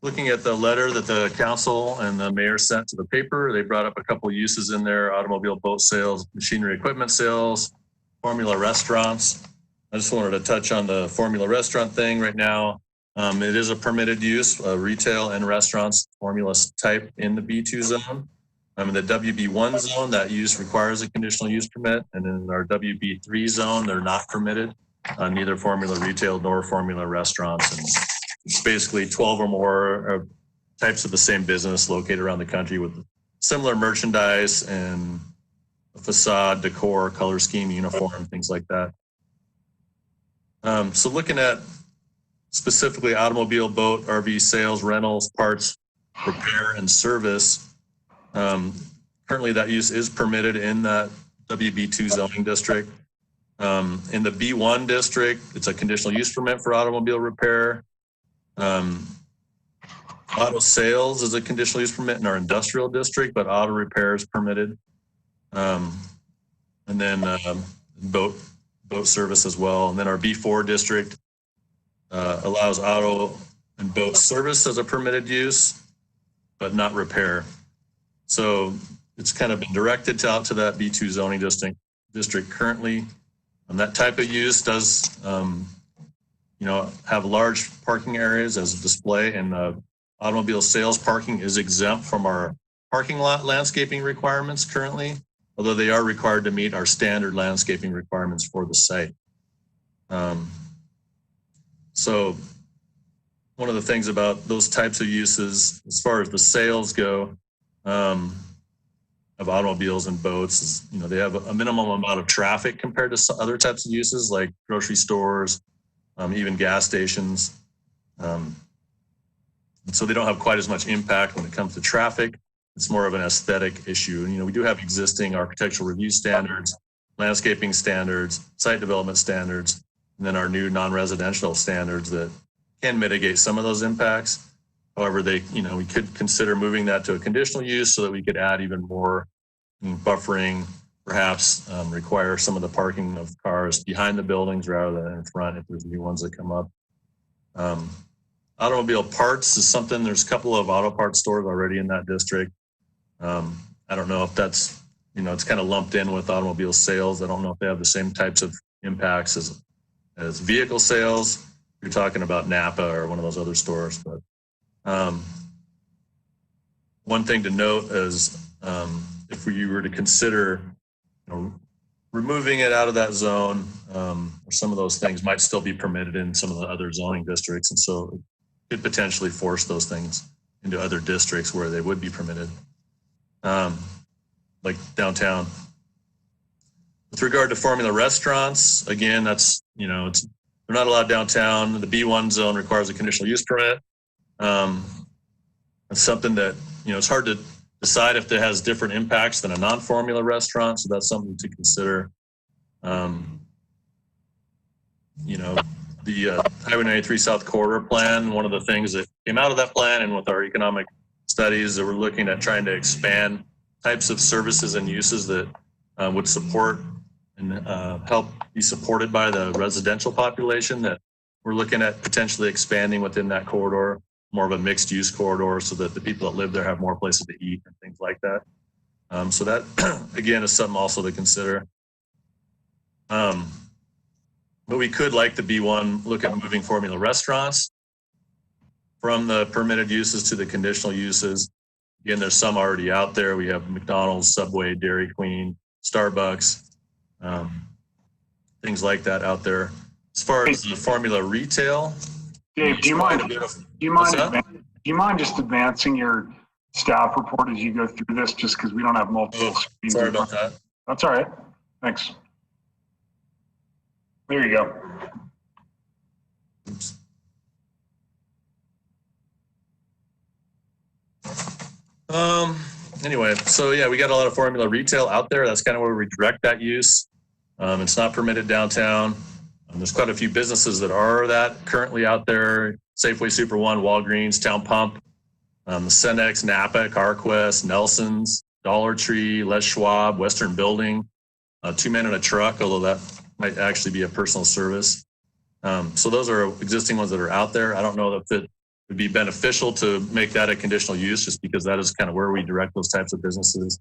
looking at the letter that the council and the mayor sent to the paper, they brought up a couple uses in there: automobile, boat sales, machinery, equipment sales, formula restaurants. I just wanted to touch on the formula restaurant thing right now. It is a permitted use, retail and restaurants, formula type in the B2 zone. In the WB1 zone, that use requires a conditional use permit. And in our WB3 zone, they're not permitted, neither formula retail nor formula restaurants. And it's basically 12 or more types of the same business located around the country with similar merchandise and facade, decor, color scheme, uniform, things like that. So looking at specifically automobile, boat, RV sales, rentals, parts, repair, and service, currently that use is permitted in that WB2 zoning district. In the B1 district, it's a conditional use permit for automobile repair. Auto sales is a conditional use permit in our industrial district, but auto repair is permitted. And then boat service as well. And then our B4 district allows auto and boat service as a permitted use, but not repair. So it's kind of been directed out to that B2 zoning district currently. And that type of use does, have large parking areas as a display, and automobile sales parking is exempt from our parking lot landscaping requirements currently, although they are required to meet our standard landscaping requirements for the site. So one of the things about those types of uses, as far as the sales go, of automobiles and boats is, they have a minimum amount of traffic compared to other types of uses like grocery stores, even gas stations. And so they don't have quite as much impact when it comes to traffic. It's more of an aesthetic issue. And, we do have existing architectural review standards, landscaping standards, site development standards, and then our new non-residential standards that can mitigate some of those impacts. However, we could consider moving that to a conditional use so that we could add even more buffering, perhaps require some of the parking of cars behind the buildings rather than in front if there's new ones that come up. Automobile parts is something, there's a couple of auto parts stores already in that district. I don't know if that's, it's kind of lumped in with automobile sales. I don't know if they have the same types of impacts as vehicle sales. You're talking about Napa or one of those other stores, but one thing to note is if you were to consider removing it out of that zone, or some of those things might still be permitted in some of the other zoning districts. And so it could potentially force those things into other districts where they would be permitted, like downtown. With regard to formula restaurants, again, that's, they're not allowed downtown. The B1 zone requires a conditional use permit. It's something that, it's hard to decide if it has different impacts than a non-formula restaurant. So that's something to consider. The Highway 93 South Corridor Plan, one of the things that came out of that plan and with our economic studies that we're looking at trying to expand types of services and uses that would support and help be supported by the residential population, that we're looking at potentially expanding within that corridor, more of a mixed use corridor so that the people that live there have more places to eat and things like that. So that, again, is something also to consider. But we could, like the B1, look at moving formula restaurants from the permitted uses to the conditional uses. Again, there's some already out there. We have McDonald's, Subway, Dairy Queen, Starbucks, things like that out there. As far as the formula retail, Dave, do you mind just advancing your staff report as you go through this, just because we don't have multiple screens? Sorry about that. That's all right. Thanks. There you go. Oops. Anyway, so yeah, we got a lot of formula retail out there. That's kind of where we direct that use. It's not permitted downtown. There's quite a few businesses that are that currently out there. Safeway, Super One, Walgreens, Town Pump, Cenex, Napa, CarQuest, Nelson's, Dollar Tree, Les Schwab, Western Building, 2 Men in a Truck, although that might actually be a personal service. So those are existing ones that are out there. I don't know if it would be beneficial to make that a conditional use, just because that is kind of where we direct those types of businesses.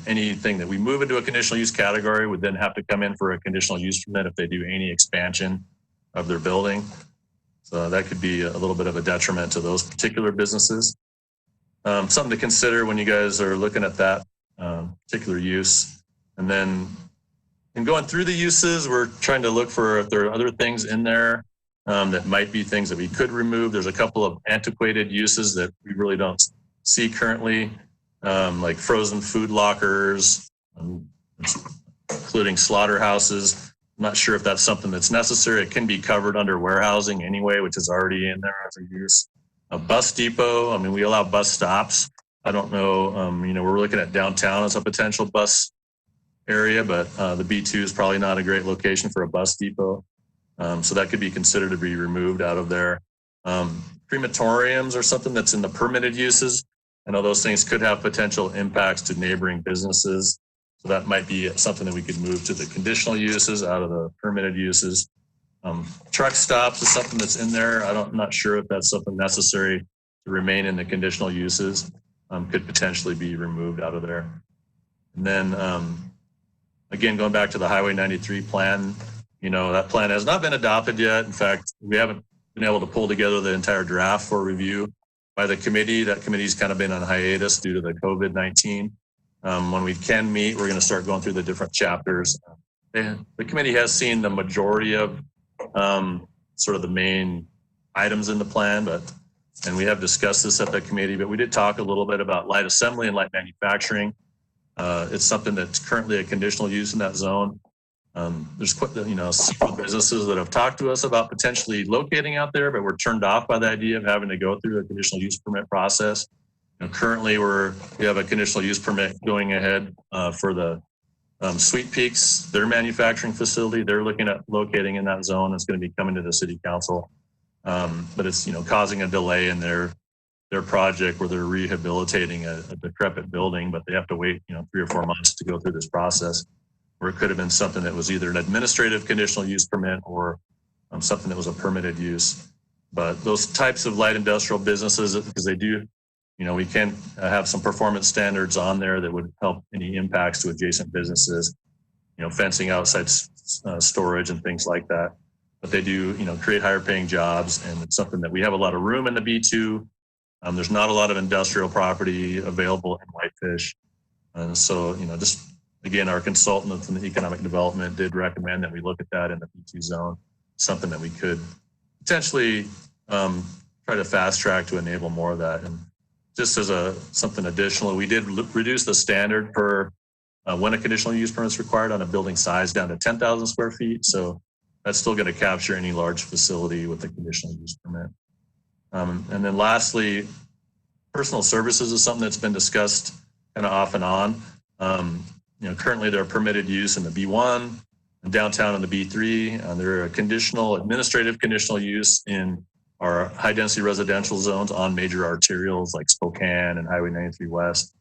Anything that we move into a conditional use category would then have to come in for a conditional use permit if they do any expansion of their building. So that could be a little bit of a detriment to those particular businesses. Something to consider when you guys are looking at that particular use. And then in going through the uses, we're trying to look for if there are other things in there that might be things that we could remove. There's a couple of antiquated uses that we really don't see currently, like frozen food lockers, including slaughterhouses. I'm not sure if that's something that's necessary. It can be covered under warehousing anyway, which is already in there as a use. A bus depot, I mean, we allow bus stops. I don't know, we're looking at downtown as a potential bus area, but the B2 is probably not a great location for a bus depot. So that could be considered to be removed out of there. Crematoriums are something that's in the permitted uses. I know those things could have potential impacts to neighboring businesses. So that might be something that we could move to the conditional uses out of the permitted uses. Truck stops is something that's in there. I'm not sure if that's something necessary to remain in the conditional uses. Could potentially be removed out of there. And then again, going back to the Highway 93 plan, that plan has not been adopted yet. In fact, we haven't been able to pull together the entire draft for review by the committee. That committee's kind of been on hiatus due to the COVID-19. When we can meet, we're going to start going through the different chapters. And the committee has seen the majority of sort of the main items in the plan, and we have discussed this at the committee, but we did talk a little bit about light assembly and light manufacturing. It's something that's currently a conditional use in that zone. There's quite, several businesses that have talked to us about potentially locating out there, but we're turned off by the idea of having to go through a conditional use permit process. Currently, we have a conditional use permit going ahead for the Sweet Peaks, their manufacturing facility. They're looking at locating in that zone. It's going to be coming to the city council, but it's causing a delay in their project where they're rehabilitating a decrepit building, but they have to wait 3 or 4 months to go through this process. Or it could have been something that was either an administrative conditional use permit or something that was a permitted use. But those types of light industrial businesses, because they do, we can have some performance standards on there that would help any impacts to adjacent businesses, fencing outside storage and things like that. But they do, create higher paying jobs, and it's something that we have a lot of room in the B2. There's not a lot of industrial property available in Whitefish. And so, just again, our consultant from the economic development did recommend that we look at that in the B2 zone, something that we could potentially try to fast track to enable more of that. And just as something additional, we did reduce the standard for when a conditional use permit is required on a building size down to 10,000 square feet. So that's still going to capture any large facility with a conditional use permit. And then lastly, personal services is something that's been discussed kind of off and on. Currently they're permitted use in the B1 and downtown in the B3. They're a administrative conditional use in our high density residential zones on major arterials like Spokane and Highway 93 West.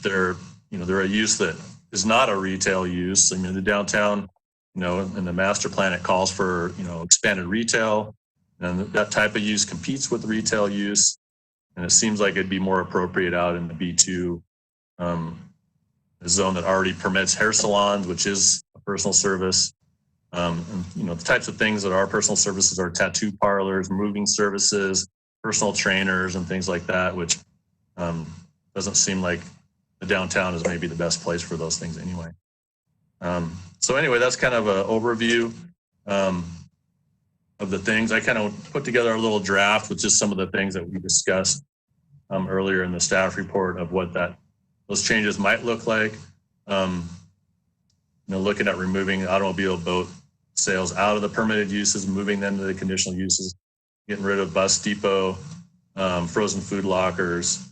They're a use that is not a retail use. I mean, the downtown, in the master plan, it calls for, expanded retail, and that type of use competes with retail use. And it seems like it'd be more appropriate out in the B2 a zone that already permits hair salons, which is a personal service. And, the types of things that are personal services are tattoo parlors, moving services, personal trainers, and things like that, which doesn't seem like the downtown is maybe the best place for those things anyway. So anyway, that's kind of an overview of the things. I kind of put together a little draft with just some of the things that we discussed earlier in the staff report of what those changes might look like. Looking at removing automobile boat sales out of the permitted uses, moving them to the conditional uses, getting rid of bus depot, frozen food lockers,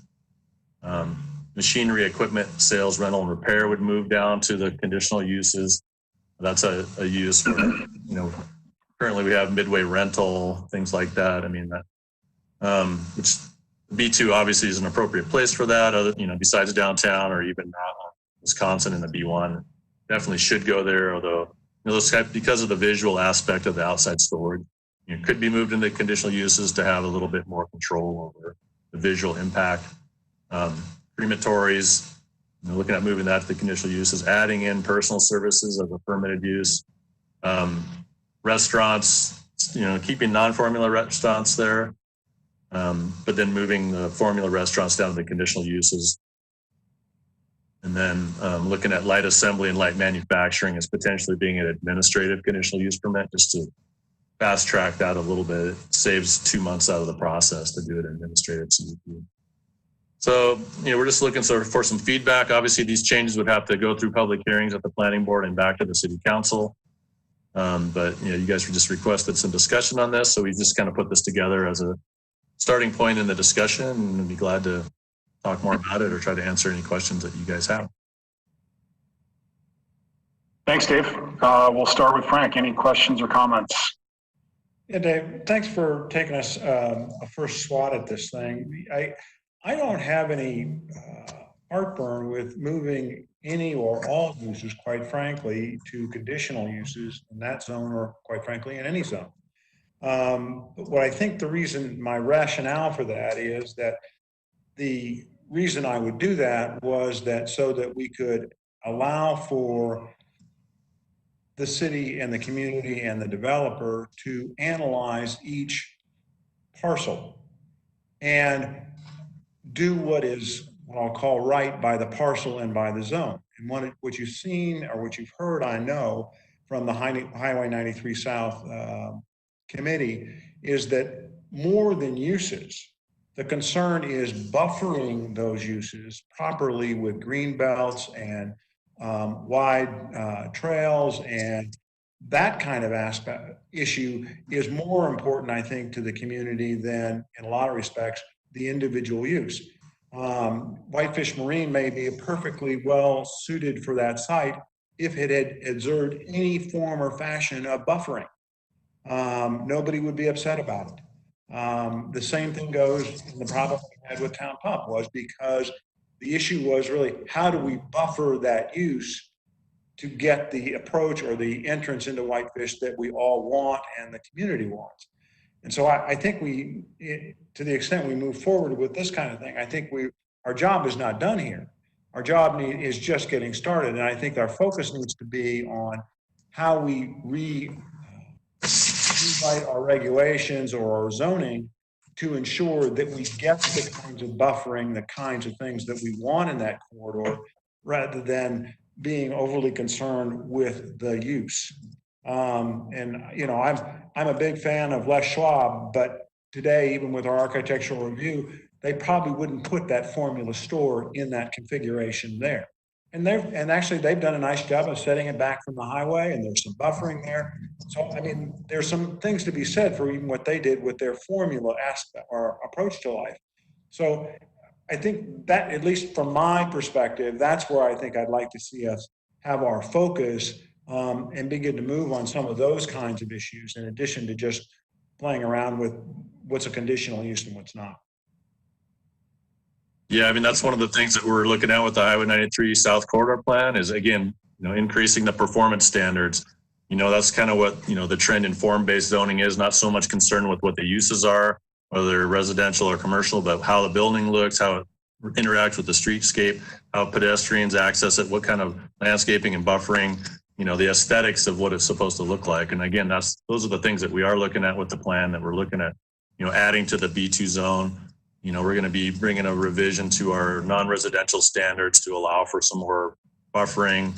machinery, equipment, sales, rental, and repair would move down to the conditional uses. That's a use for, currently we have midway rental, things like that. I mean, which B2 obviously is an appropriate place for that, besides downtown or even Wisconsin in the B1. Definitely should go there, although, because of the visual aspect of the outside storage, could be moved into conditional uses to have a little bit more control over the visual impact. Crematories, looking at moving that to the conditional uses, adding in personal services as a permitted use. Restaurants, keeping non-formula restaurants there, but then moving the formula restaurants down to the conditional uses. And then looking at light assembly and light manufacturing as potentially being an administrative conditional use permit, just to fast track that a little bit. It saves 2 months out of the process to do an administrative CUP. So, we're just looking for some feedback. Obviously, these changes would have to go through public hearings at the planning board and back to the city council. But, you guys just requested some discussion on this. So we just kind of put this together as a starting point in the discussion, and I'd be glad to talk more about it or try to answer any questions that you guys have. Thanks, Dave. We'll start with Frank. Any questions or comments? Yeah, Dave, thanks for taking us a first swat at this thing. I don't have any heartburn with moving any or all uses, quite frankly, to conditional uses in that zone, or quite frankly, in any zone. But what I think my rationale for that is that the reason I would do that was so that we could allow for the city and the community and the developer to analyze each parcel and do what I'll call right by the parcel and by the zone. And what you've seen or what you've heard, I know, from the Highway 93 South committee is that more than uses, the concern is buffering those uses properly with green belts and wide trails, and that kind of issue is more important, I think, to the community than, in a lot of respects, the individual use. Whitefish Marine may be perfectly well suited for that site if it had exerted any form or fashion of buffering. Nobody would be upset about it. The same thing goes in the problem we had with Town Pump, was because the issue was really, how do we buffer that use to get the approach or the entrance into Whitefish that we all want and the community wants. And so I think to the extent we move forward with this kind of thing, I think our job is not done here. Our job is just getting started. And I think our focus needs to be on how we rewrite our regulations or our zoning to ensure that we get the kinds of buffering, the kinds of things that we want in that corridor, rather than being overly concerned with the use. I'm a big fan of Les Schwab, but today, even with our architectural review, they probably wouldn't put that formula store in that configuration there. And actually they've done a nice job of setting it back from the highway, and there's some buffering there. So, there's some things to be said for even what they did with their formula aspect or approach to life. So I think that, at least from my perspective, that's where I think I'd like to see us have our focus and begin to move on some of those kinds of issues, in addition to just playing around with what's a conditional use and what's not. Yeah, that's one of the things that we're looking at with the Highway 93 South Corridor Plan is, again, increasing the performance standards. That's kind of what, the trend in form-based zoning is, not so much concerned with what the uses are, whether they're residential or commercial, but how the building looks, how it interacts with the streetscape, how pedestrians access it, what kind of landscaping and buffering, the aesthetics of what it's supposed to look like. And again, those are the things that we are looking at with the plan, that we're looking at, adding to the B2 zone. We're going to be bringing a revision to our non-residential standards to allow for some more buffering,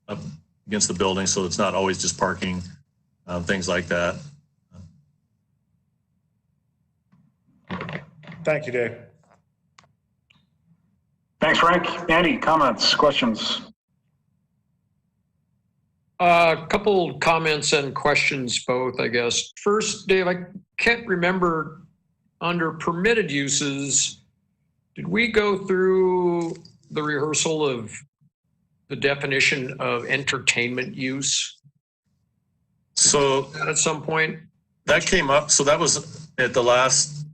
up against the building, so it's not always just parking, things like that. Thank you, Dave. Thanks, Frank. Andy, comments, questions? A couple comments and questions both, I guess. First, Dave, I can't remember, under permitted uses, did we go through the rehearsal of the definition of entertainment use? So at some point? That came up. So that was at the last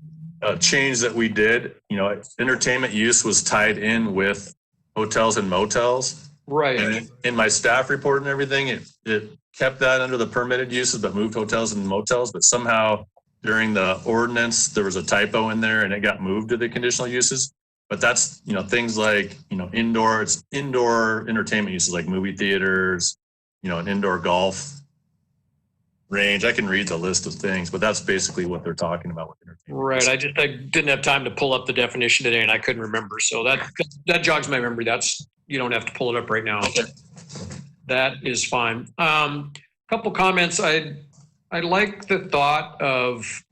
change that we did. Entertainment use was tied in with hotels and motels. Right. And in my staff report and everything, it kept that under the permitted uses, but moved hotels and motels. But somehow during the ordinance, there was a typo in there and it got moved to the conditional uses. But that's, things like, indoor entertainment uses like movie theaters, an indoor golf range. I can read the list of things, but that's basically what they're talking about with entertainment. Right. I didn't have time to pull up the definition today and I couldn't remember. So that jogs my memory. You don't have to pull it up right now. Okay. That is fine. Couple comments. I like the thought of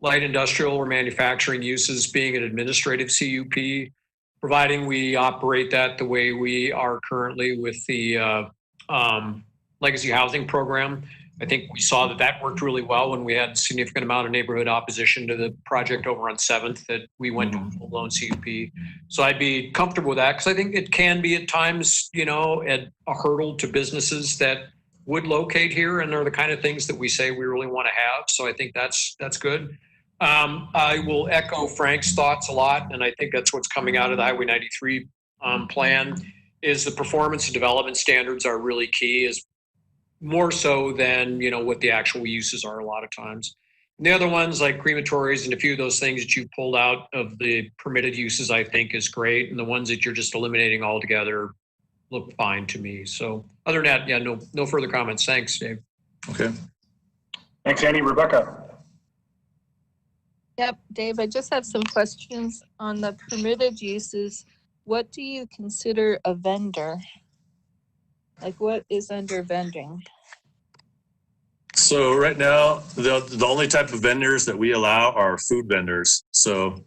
light industrial or manufacturing uses being an administrative CUP, providing we operate that the way we are currently with the legacy housing program. I think we saw that worked really well when we had a significant amount of neighborhood opposition to the project over on 7th, that we went to a full-blown CUP. So I'd be comfortable with that, because I think it can be at times, a hurdle to businesses that would locate here, and they're the kind of things that we say we really want to have. So I think that's good. I will echo Frank's thoughts a lot, and I think that's what's coming out of the Highway 93 plan, is the performance and development standards are really key, is more so than, what the actual uses are a lot of times. And the other ones like crematories and a few of those things that you pulled out of the permitted uses, I think is great. And the ones that you're just eliminating altogether look fine to me. So other than that, no further comments. Thanks, Dave. Okay. Thanks, Andy. Rebecca. Yep, Dave, I just have some questions on the permitted uses. What do you consider a vendor? Like, what is under vending? So right now, the only type of vendors that we allow are food vendors. So,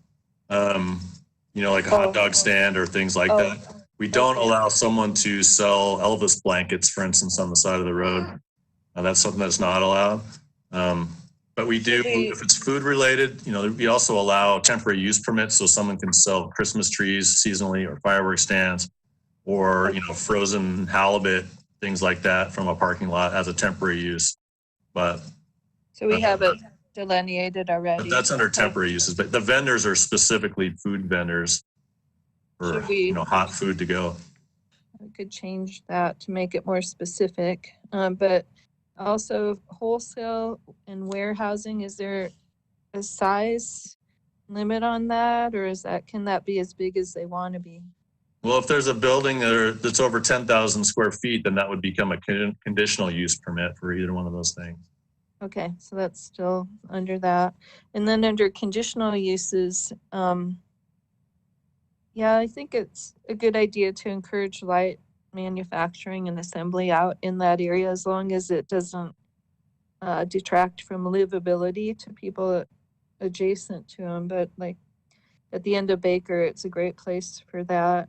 like a hot dog stand or things like that. We don't allow someone to sell Elvis blankets, for instance, on the side of the road. That's something that's not allowed. But we do, if it's food related, we also allow temporary use permits, so someone can sell Christmas trees seasonally or fireworks stands, or frozen halibut, things like that from a parking lot as a temporary use. But so we have it delineated already. But that's under temporary uses. But the vendors are specifically food vendors for hot food to go. We could change that to make it more specific. But also wholesale and warehousing, is there a size limit on that, or can that be as big as they want to be? Well, if there's a building that's over 10,000 square feet, then that would become a conditional use permit for either one of those things. Okay, so that's still under that. And then under conditional uses, I think it's a good idea to encourage light manufacturing and assembly out in that area, as long as it doesn't detract from livability to people adjacent to them. But like at the end of Baker, it's a great place for that.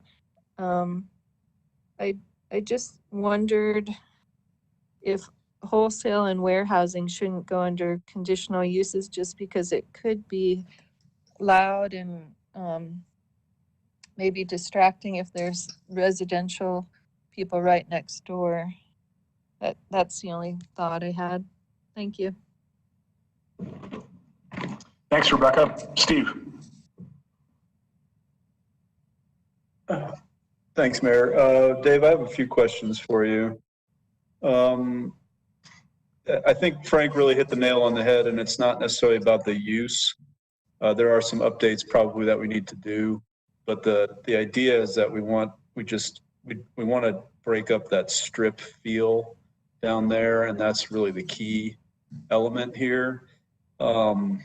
I just wondered if wholesale and warehousing shouldn't go under conditional uses, just because it could be loud and maybe distracting if there's residential people right next door. That's the only thought I had. Thank you. Thanks, Rebecca. Steve. Thanks, Mayor. Dave, I have a few questions for you. I think Frank really hit the nail on the head, and it's not necessarily about the use. There are some updates probably that we need to do, but the idea is that we we want to break up that strip feel down there, and that's really the key element here. And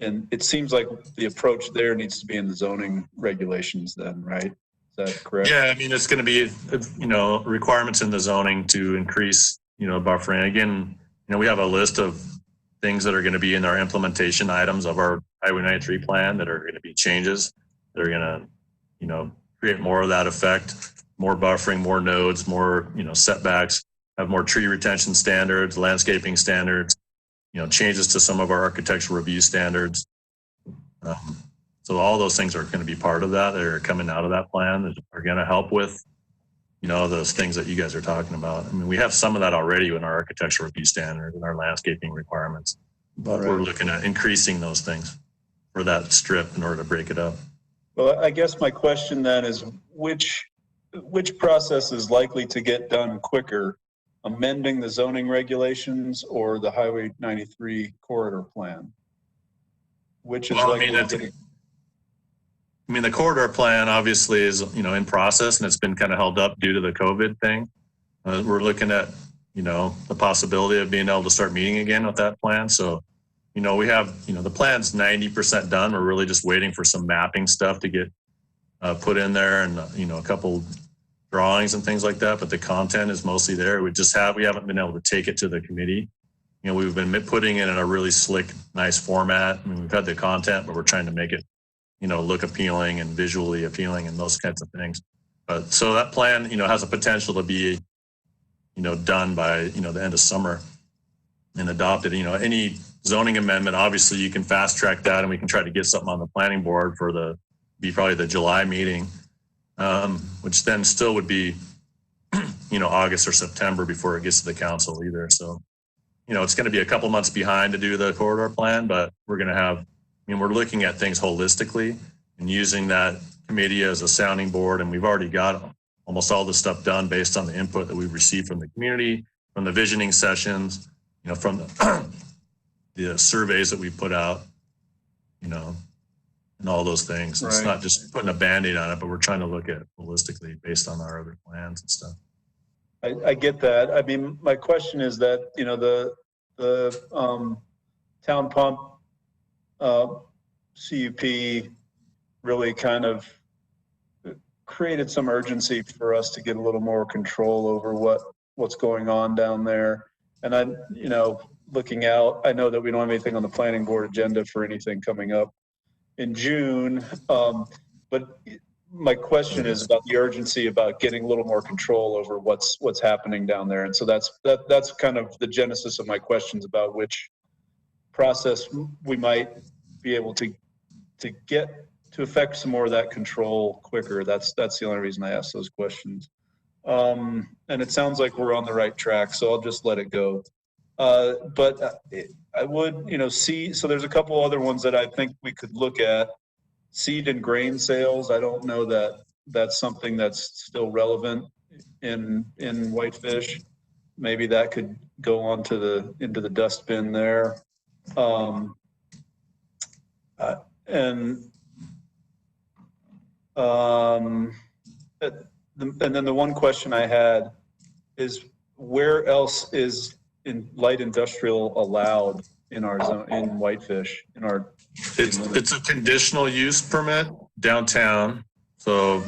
it seems like the approach there needs to be in the zoning regulations then, right? Is that correct? Yeah, I mean, it's going to be, requirements in the zoning to increase, buffering. Again, we have a list of things that are going to be in our implementation items of our Highway 93 plan that are going to be changes that are going to, create more of that effect, more buffering, more nodes, more, setbacks, have more tree retention standards, landscaping standards, changes to some of our architectural review standards. So all those things are going to be part of that. They're coming out of that plan that are going to help with, those things that you guys are talking about. I mean, we have some of that already in our architectural review standards and our landscaping requirements, but we're looking at increasing those things for that strip in order to break it up. Well, I guess my question then is which process is likely to get done quicker, amending the zoning regulations or the Highway 93 corridor plan? Which is likely to get I mean, the corridor plan obviously is, in process, and it's been kind of held up due to the COVID thing. We're looking at, the possibility of being able to start meeting again with that plan. So, we have, the plan's 90% done. We're really just waiting for some mapping stuff to get put in there and, a couple drawings and things like that. But the content is mostly there. We haven't been able to take it to the committee. We've been putting it in a really slick, nice format. I mean, we've had the content, but we're trying to make it look appealing and visually appealing and those kinds of things. But so that plan, has a potential to be, done by, the end of summer and adopted. Any zoning amendment, obviously you can fast track that and we can try to get something on the planning board for probably the July meeting, which then still would be, August or September before it gets to the council either. So, it's going to be a couple months behind to do the corridor plan, but we're going to have, we're looking at things holistically and using that committee as a sounding board. And we've already got almost all the stuff done based on the input that we've received from the community, from the visioning sessions, from the surveys that we put out, and all those things. It's not just putting a Band-Aid on it, but we're trying to look at it holistically based on our other plans and stuff. I get that. I mean, my question is that, the town pump CUP really kind of created some urgency for us to get a little more control over what's going on down there. And I, looking out, I know that we don't have anything on the planning board agenda for anything coming up in June. But my question is about the urgency about getting a little more control over what's happening down there. And so that's kind of the genesis of my questions about which process we might be able to get to affect some more of that control quicker. That's the only reason I asked those questions. And it sounds like we're on the right track, so I'll just let it go. But I would, see, so there's a couple other ones that I think we could look at. Seed and grain sales. I don't know that that's something that's still relevant in Whitefish. Maybe that could go on to into the dustbin there. And then the one question I had is, where else is in light industrial allowed in our zone, in Whitefish, in our? It's a conditional use permit downtown. So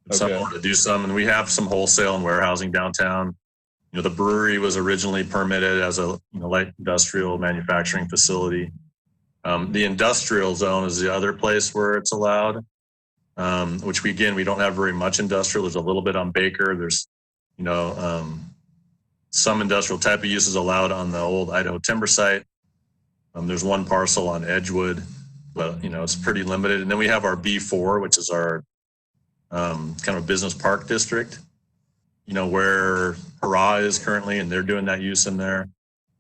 if someone were to do some, and we have some wholesale and warehousing downtown. The brewery was originally permitted as a light industrial manufacturing facility. The industrial zone is the other place where it's allowed, which we don't have very much industrial. There's a little bit on Baker. There's, some industrial type of uses allowed on the old Idaho timber site. There's one parcel on Edgewood, but it's pretty limited. And then we have our B4, which is our kind of business park district, where Hurrah is currently, and they're doing that use in there.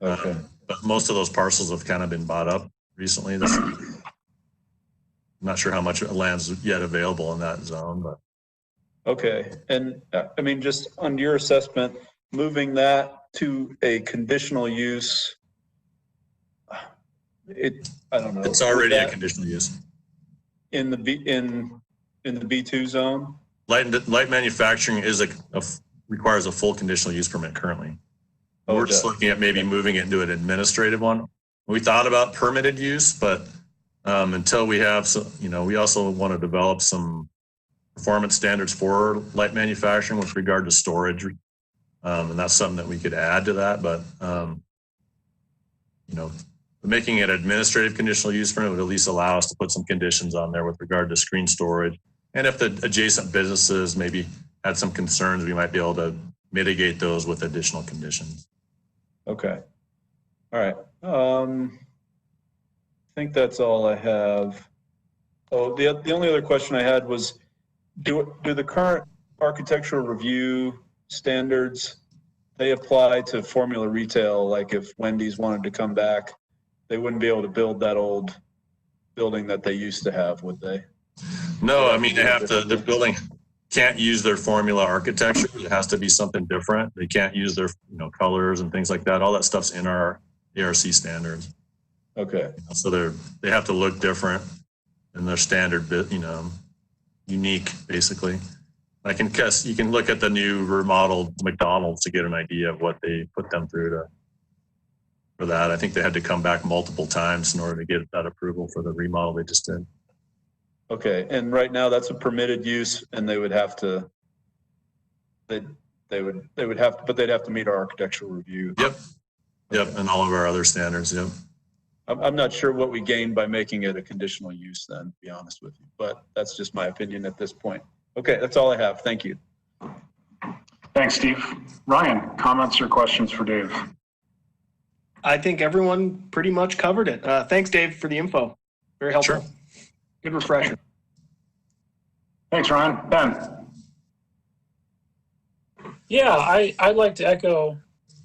Okay. But most of those parcels have kind of been bought up recently. I'm not sure how much land's yet available in that zone, but. Okay. And I mean, just on your assessment, moving that to a conditional use, I don't know. It's already a conditional use. In the B2 zone? light manufacturing is requires a full conditional use permit currently. We're just looking at maybe moving it into an administrative one. We thought about permitted use, but until we have some, we also want to develop some performance standards for light manufacturing with regard to storage. And that's something that we could add to that, but making it administrative conditional use permit would at least allow us to put some conditions on there with regard to screen storage. And if the adjacent businesses maybe had some concerns, we might be able to mitigate those with additional conditions. Okay. All right. I think that's all I have. Oh, the only other question I had was, do the current architectural review standards, they apply to formula retail? Like if Wendy's wanted to come back, they wouldn't be able to build that old building that they used to have, would they? No, I mean, the building can't use their formula architecture. It has to be something different. They can't use their, colors and things like that. All that stuff's in our ARC standards. Okay. So they have to look different in their standard, unique, basically. I can guess you can look at the new remodeled McDonald's to get an idea of what they put them through for that. I think they had to come back multiple times in order to get that approval for the remodel they just did. Okay, and right now that's a permitted use, and they would have to. They would have to, but they'd have to meet our architectural review. Yep, yep, and all of our other standards. Yep. I'm not sure what we gained by making it a conditional use, then, to be honest with you, but that's just my opinion at this point. Okay, that's all I have. Thank you. Thanks, Steve. Ryan, comments or questions for Dave? I think everyone pretty much covered it. Thanks, Dave, for the info. Very helpful. Sure. Good refresher. Thanks, Ryan. Ben. Yeah, I'd like to echo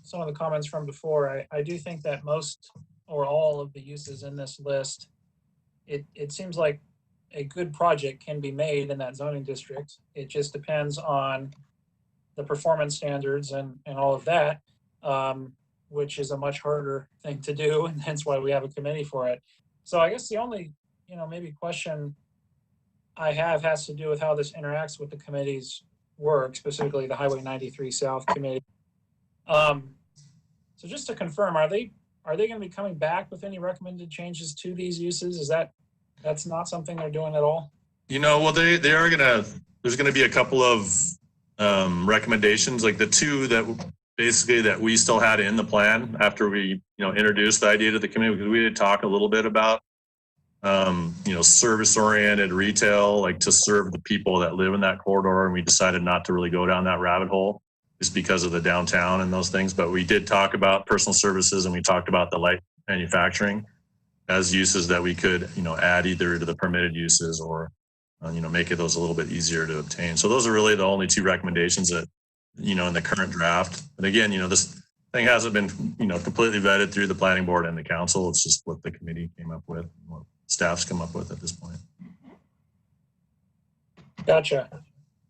some of the comments from before. I do think that most or all of the uses in this list, it seems like a good project can be made in that zoning district. It just depends on the performance standards and all of that, which is a much harder thing to do, and hence why we have a committee for it. So I guess the only, maybe question I have has to do with how this interacts with the committee's work, specifically the Highway 93 South Committee. So just to confirm, are they going to be coming back with any recommended changes to these uses? Is that's not something they're doing at all? Well, they are there's gonna be a couple of recommendations, like the two that we still had in the plan after we, introduced the idea to the committee, because we did talk a little bit about, service-oriented retail, like to serve the people that live in that corridor. And we decided not to really go down that rabbit hole just because of the downtown and those things. But we did talk about personal services, and we talked about the light manufacturing as uses that we could, add either to the permitted uses or, make it those a little bit easier to obtain. So those are really the only two recommendations that, in the current draft. And again, this thing hasn't been, completely vetted through the planning board and the council. It's just what the committee came up with, what staff's come up with at this point. Gotcha.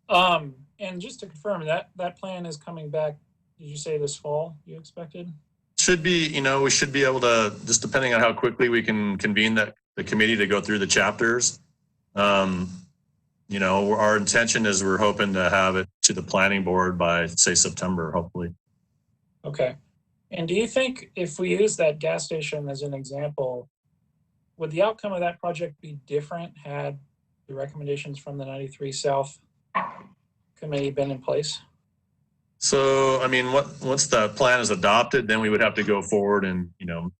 And just to confirm, that plan is coming back, did you say this fall you expected? Should be, we should be able to, just depending on how quickly we can convene the committee to go through the chapters. Our intention is we're hoping to have it to the planning board by, say, September, hopefully. Okay. And do you think if we use that gas station as an example, would the outcome of that project be different had the recommendations from the 93 South Committee been in place? So, once the plan is adopted, then we would have to go forward and,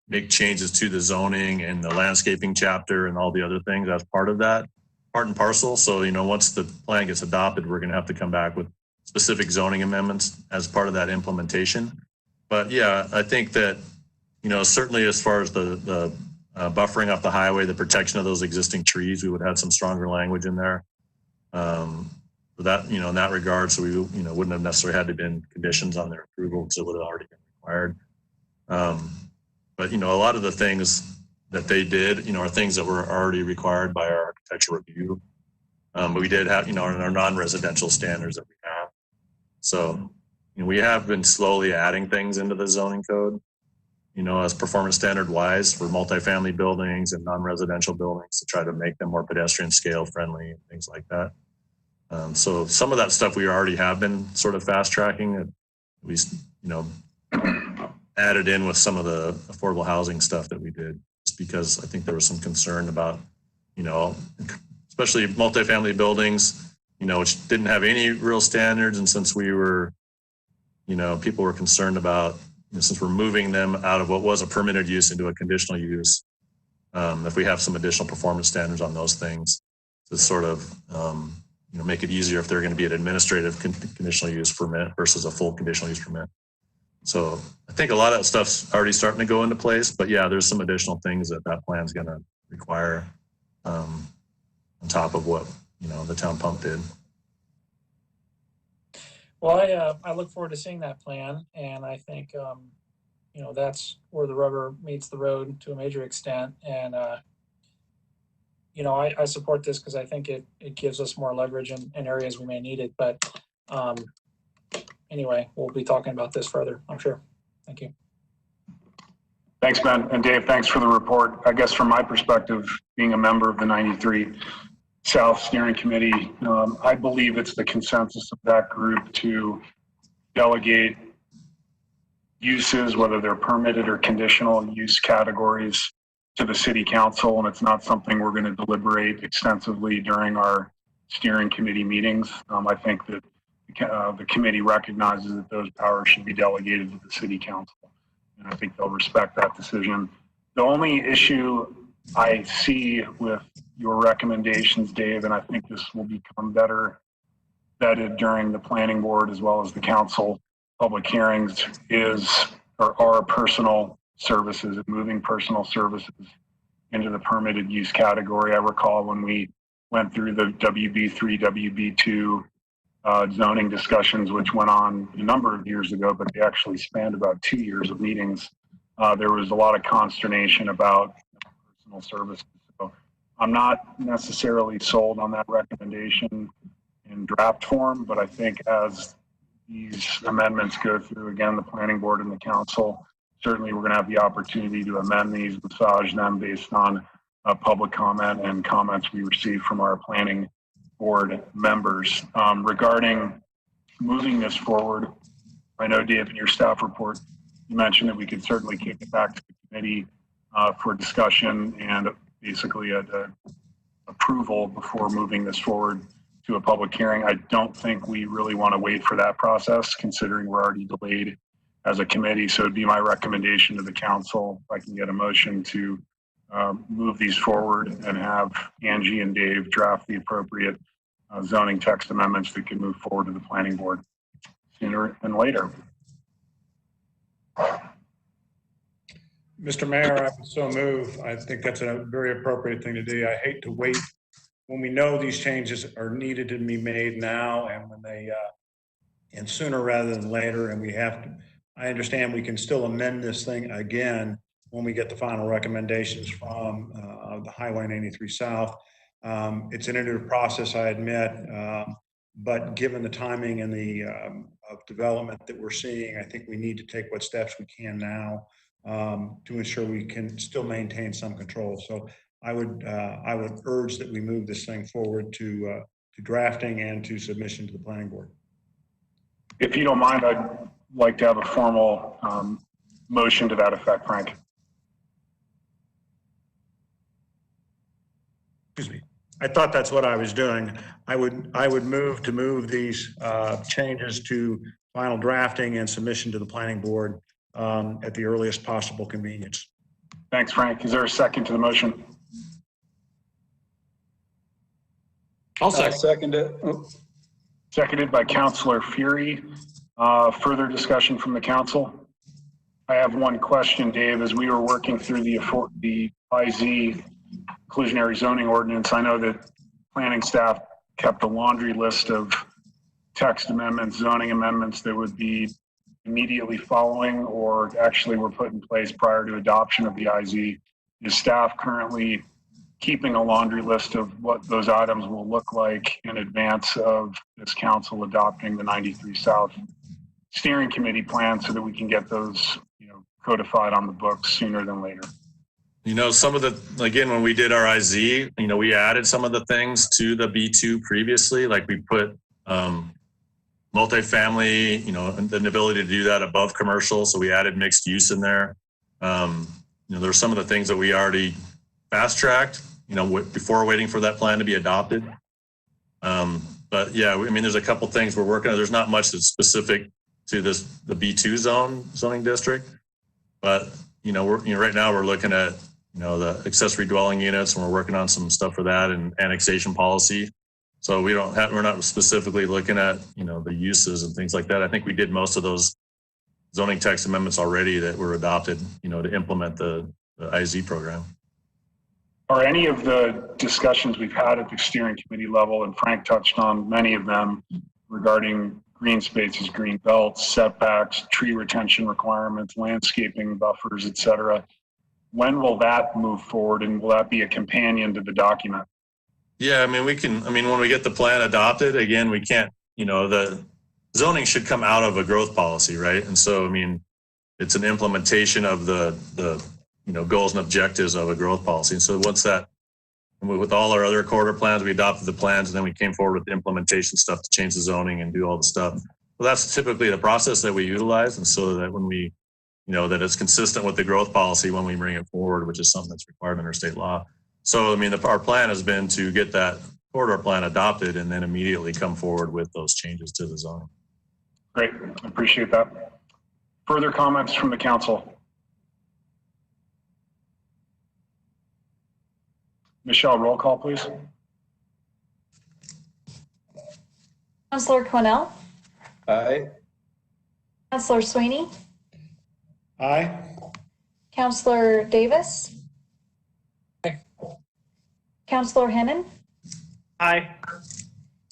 make changes to the zoning and the landscaping chapter and all the other things as part of that, part and parcel. So, once the plan gets adopted, we're going to have to come back with specific zoning amendments as part of that implementation. But yeah, I think that, certainly as far as the buffering up the highway, the protection of those existing trees, we would have some stronger language in there. For that, in that regard, so we, wouldn't have necessarily had to been conditions on their approval because it would have already been required. But, a lot of the things that they did, are things that were already required by our architectural review. But we did have, our non-residential standards that we have. So, we have been slowly adding things into the zoning code, as performance standard wise for multifamily buildings and non-residential buildings to try to make them more pedestrian scale friendly and things like that. So some of that stuff we already have been sort of fast tracking. We, added in with some of the affordable housing stuff that we did, just because I think there was some concern about, especially multifamily buildings, which didn't have any real standards. And since we were, people were concerned about, since we're moving them out of what was a permitted use into a conditional use, if we have some additional performance standards on those things to sort of, make it easier if they're going to be an administrative conditional use permit versus a full conditional use permit. So I think a lot of that stuff's already starting to go into place, but yeah, there's some additional things that plan's going to require on top of what, the town pump did. Well, I look forward to seeing that plan, and I think, that's where the rubber meets the road to a major extent. And, I support this because I think it gives us more leverage in areas we may need it. But anyway, we'll be talking about this further, I'm sure. Thank you. Thanks, Ben. And Dave, thanks for the report. I guess from my perspective, being a member of the 93 South Steering Committee, I believe it's the consensus of that group to delegate uses, whether they're permitted or conditional use categories, to the city council. And it's not something we're going to deliberate extensively during our steering committee meetings. I think that the committee recognizes that those powers should be delegated to the city council. And I think they'll respect that decision. The only issue I see with your recommendations, Dave, and I think this will become better vetted during the planning board as well as the council public hearings, are personal services and moving personal services into the permitted use category. I recall when we went through the WB3, WB2 zoning discussions, which went on a number of years ago, but they actually spanned about 2 years of meetings. There was a lot of consternation about personal services. So I'm not necessarily sold on that recommendation in draft form, but I think as these amendments go through, again, the planning board and the council, certainly we're going to have the opportunity to amend these, massage them based on public comment and comments we receive from our planning board members. Regarding moving this forward, I know, Dave, in your staff report, you mentioned that we could certainly kick it back to the committee for discussion and basically approval before moving this forward to a public hearing. I don't think we really want to wait for that process, considering we're already delayed as a committee. So it'd be my recommendation to the council, if I can get a motion to move these forward and have Angie and Dave draft the appropriate zoning text amendments that can move forward to the planning board sooner than later. Mr. Mayor, I would so move. I think that's a very appropriate thing to do. I hate to wait when we know these changes are needed to be made now, and when they and sooner rather than later. And we have to, I understand we can still amend this thing again when we get the final recommendations from the Highway 93 South. It's an iterative process, I admit, but given the timing and the of development that we're seeing, I think we need to take what steps we can now to ensure we can still maintain some control. So I would urge that we move this thing forward to drafting and to submission to the planning board. If you don't mind, I'd like to have a formal motion to that effect, Frank. Excuse me. I thought that's what I was doing. I would move these changes to final drafting and submission to the planning board at the earliest possible convenience. Thanks, Frank. Is there a second to the motion? I'll second it. Oh. Seconded by Councilor Fury. Further discussion from the council? I have one question, Dave. As we were working through the IZ inclusionary zoning ordinance, I know that planning staff kept a laundry list of text amendments, zoning amendments that would be immediately following or actually were put in place prior to adoption of the IZ. Is staff currently keeping a laundry list of what those items will look like in advance of this council adopting the 93 South steering committee plan so that we can get those, codified on the books sooner than later? some of the, again, when we did our IZ, we added some of the things to the B2 previously, like we put multifamily, and the ability to do that above commercial. So we added mixed use in there. There's some of the things that we already fast tracked, before waiting for that plan to be adopted. But yeah, there's a couple things we're working on. There's not much that's specific to the B2 zoning district, but right now we're looking at the accessory dwelling units, and we're working on some stuff for that and annexation policy. So we're not specifically looking at the uses and things like that. I think we did most of those zoning text amendments already that were adopted to implement the IZ program. Are any of the discussions we've had at the steering committee level, and Frank touched on many of them, regarding green spaces, green belts, setbacks, tree retention requirements, landscaping buffers, et cetera, when will that move forward, and will that be a companion to the document? Yeah, when we get the plan adopted, again, we can't, the zoning should come out of a growth policy, right? And so, it's an implementation of the goals and objectives of a growth policy. And so once that, with all our other corridor plans, we adopted the plans, and then we came forward with the implementation stuff to change the zoning and do all the stuff. Well, that's typically the process that we utilize. And so that when we, that it's consistent with the growth policy when we bring it forward, which is something that's required under state law. So, our plan has been to get that corridor plan adopted and then immediately come forward with those changes to the zoning. Great, I appreciate that. Further comments from the council? Michelle, roll call, please. Councillor Cornell. Aye. Councillor Sweeney. Aye. Councillor Davis. Councillor Hennon. Aye.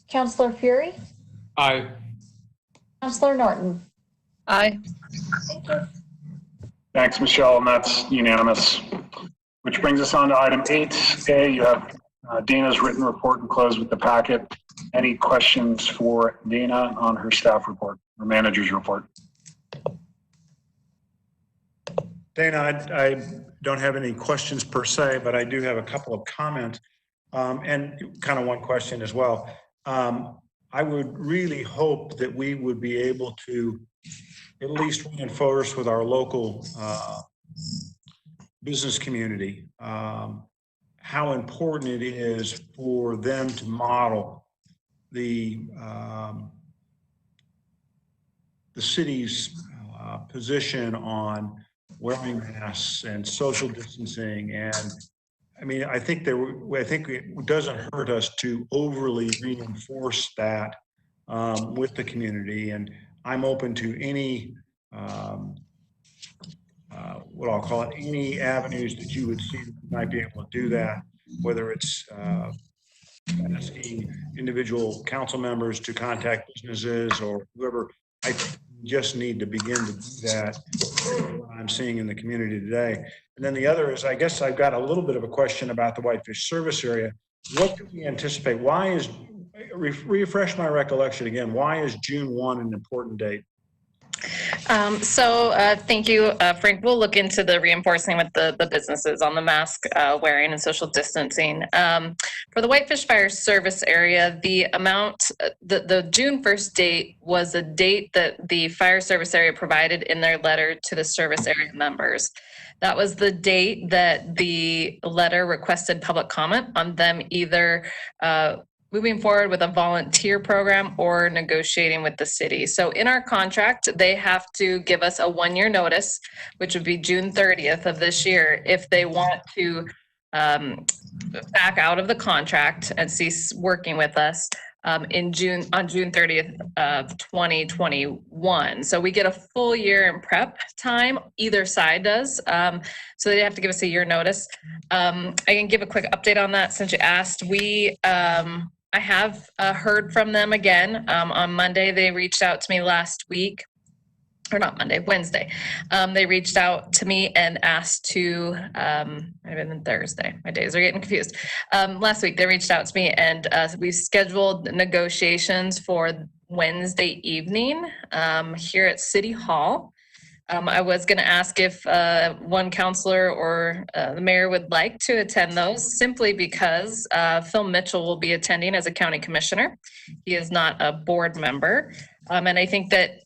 Councillor Fury. Aye. Councillor Norton. Aye. Thank you. Thanks, Michelle, and that's unanimous. Which brings us on to item 8A. You have Dana's written report enclosed with the packet. Any questions for Dana on her staff report or manager's report? Dana, I don't have any questions per se, but I do have a couple of comments and kind of one question as well. I would really hope that we would be able to at least reinforce with our local business community how important it is for them to model the city's position on wearing masks and social distancing. And I think it doesn't hurt us to overly reinforce that with the community. And I'm open to any what I'll call it, any avenues that you would see that you might be able to do that, whether it's asking individual council members to contact businesses or whoever. I just need to begin to do that. What I'm seeing in the community today. And then the other is, I guess I've got a little bit of a question about the Whitefish service area. What do we anticipate? Why is, refresh my recollection again, why is June 1 an important date? Thank you, Frank. We'll look into the reinforcing with the businesses on the mask wearing and social distancing. For the Whitefish Fire Service area, the June 1st date was a date that the fire service area provided in their letter to the service area members. That was the date that the letter requested public comment on them either moving forward with a volunteer program or negotiating with the city. So in our contract, they have to give us a 1-year notice, which would be June 30th of this year, if they want to back out of the contract and cease working with us on June 30th of 2021. So we get a full year in prep time, either side does. So they have to give us a year notice. I can give a quick update on that since you asked. I have heard from them again. On Monday, they reached out to me last week, or not Monday, Wednesday. They reached out to me and asked to, maybe then Thursday, my days are getting confused. Last week, they reached out to me and we scheduled negotiations for Wednesday evening here at City Hall. I was going to ask if one counselor or the mayor would like to attend those, simply because Phil Mitchell will be attending as a county commissioner. He is not a board member. And I think that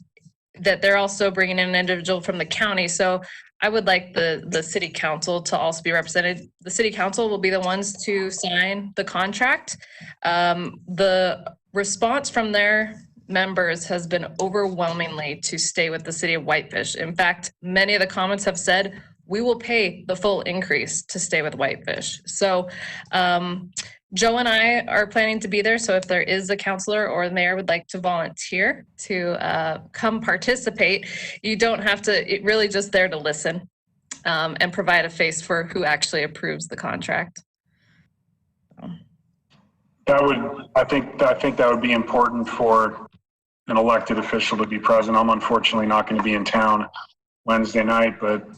they're also bringing in an individual from the county. So I would like the city council to also be represented. The city council will be the ones to sign the contract. The response from their members has been overwhelmingly to stay with the city of Whitefish. In fact, many of the comments have said, we will pay the full increase to stay with Whitefish. So Joe and I are planning to be there. So if there is a counselor or the mayor would like to volunteer to come participate, you don't have to, it really just there to listen and provide a face for who actually approves the contract. I think that would be important for an elected official to be present. I'm unfortunately not going to be in town Wednesday night, but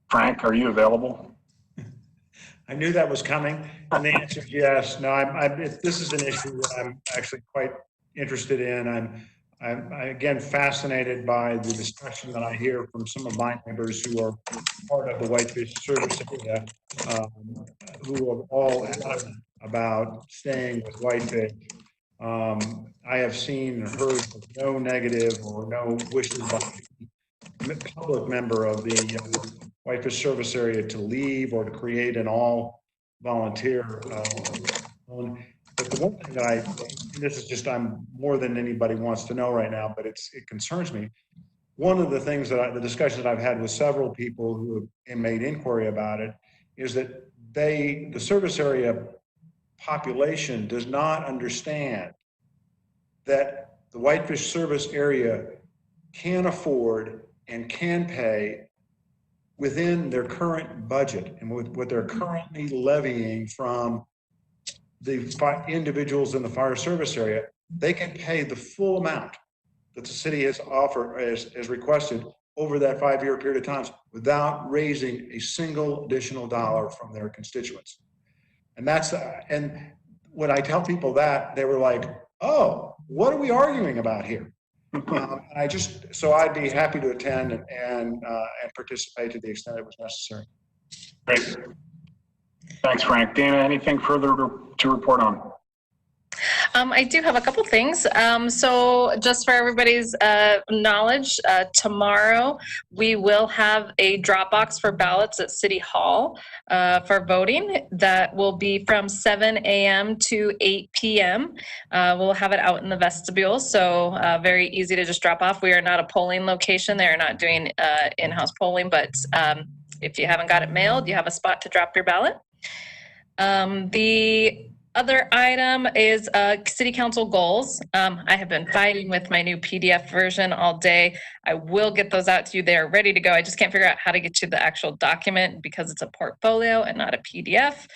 Frank, are you available? I knew that was coming, and the answer is yes. No, this is an issue that I'm actually quite interested in. I'm again fascinated by the discussion that I hear from some of my neighbors who are part of the Whitefish service area, who are all adamant about staying with Whitefish. I have seen and heard of no negative or no wishes by a public member of the Whitefish service area to leave or to create an all-volunteer zone. But the one thing that this is just, I'm more than anybody wants to know right now, but it concerns me. One of the things the discussions that I've had with several people who have made inquiry about it is that the service area population does not understand that the Whitefish service area can afford and can pay within their current budget and with what they're currently levying from the individuals in the fire service area. They can pay the full amount that the city has requested over that 5-year period of time without raising a single additional dollar from their constituents. And and when I tell people that, they were like, oh, what are we arguing about here? So I'd be happy to attend and participate to the extent it was necessary. Great. Thanks, Frank. Dana, anything further to report on? I do have a couple things. So just for everybody's knowledge, tomorrow we will have a drop box for ballots at City Hall for voting. That will be from 7 a.m. to 8 p.m. We'll have it out in the vestibule, so very easy to just drop off. We are not a polling location. They're not doing in-house polling, but if you haven't got it mailed, you have a spot to drop your ballot. The other item is city council goals. I have been fighting with my new PDF version all day. I will get those out to you. They are ready to go. I just can't figure out how to get you the actual document because it's a portfolio and not a PDF.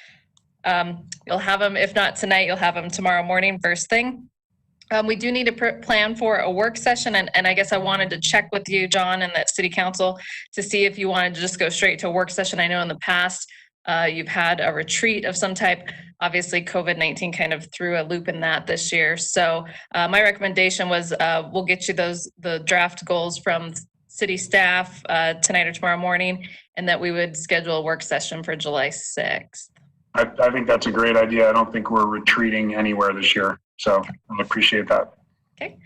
You'll have them, if not tonight, you'll have them tomorrow morning, first thing. We do need to plan for a work session, and I guess I wanted to check with you, John, and that city council to see if you wanted to just go straight to a work session. I know in the past, you've had a retreat of some type. Obviously, COVID-19 kind of threw a loop in that this year. So my recommendation was we'll get you the draft goals from city staff tonight or tomorrow morning, and that we would schedule a work session for July 6th. I think that's a great idea. I don't think we're retreating anywhere this year, so I appreciate that. Okay,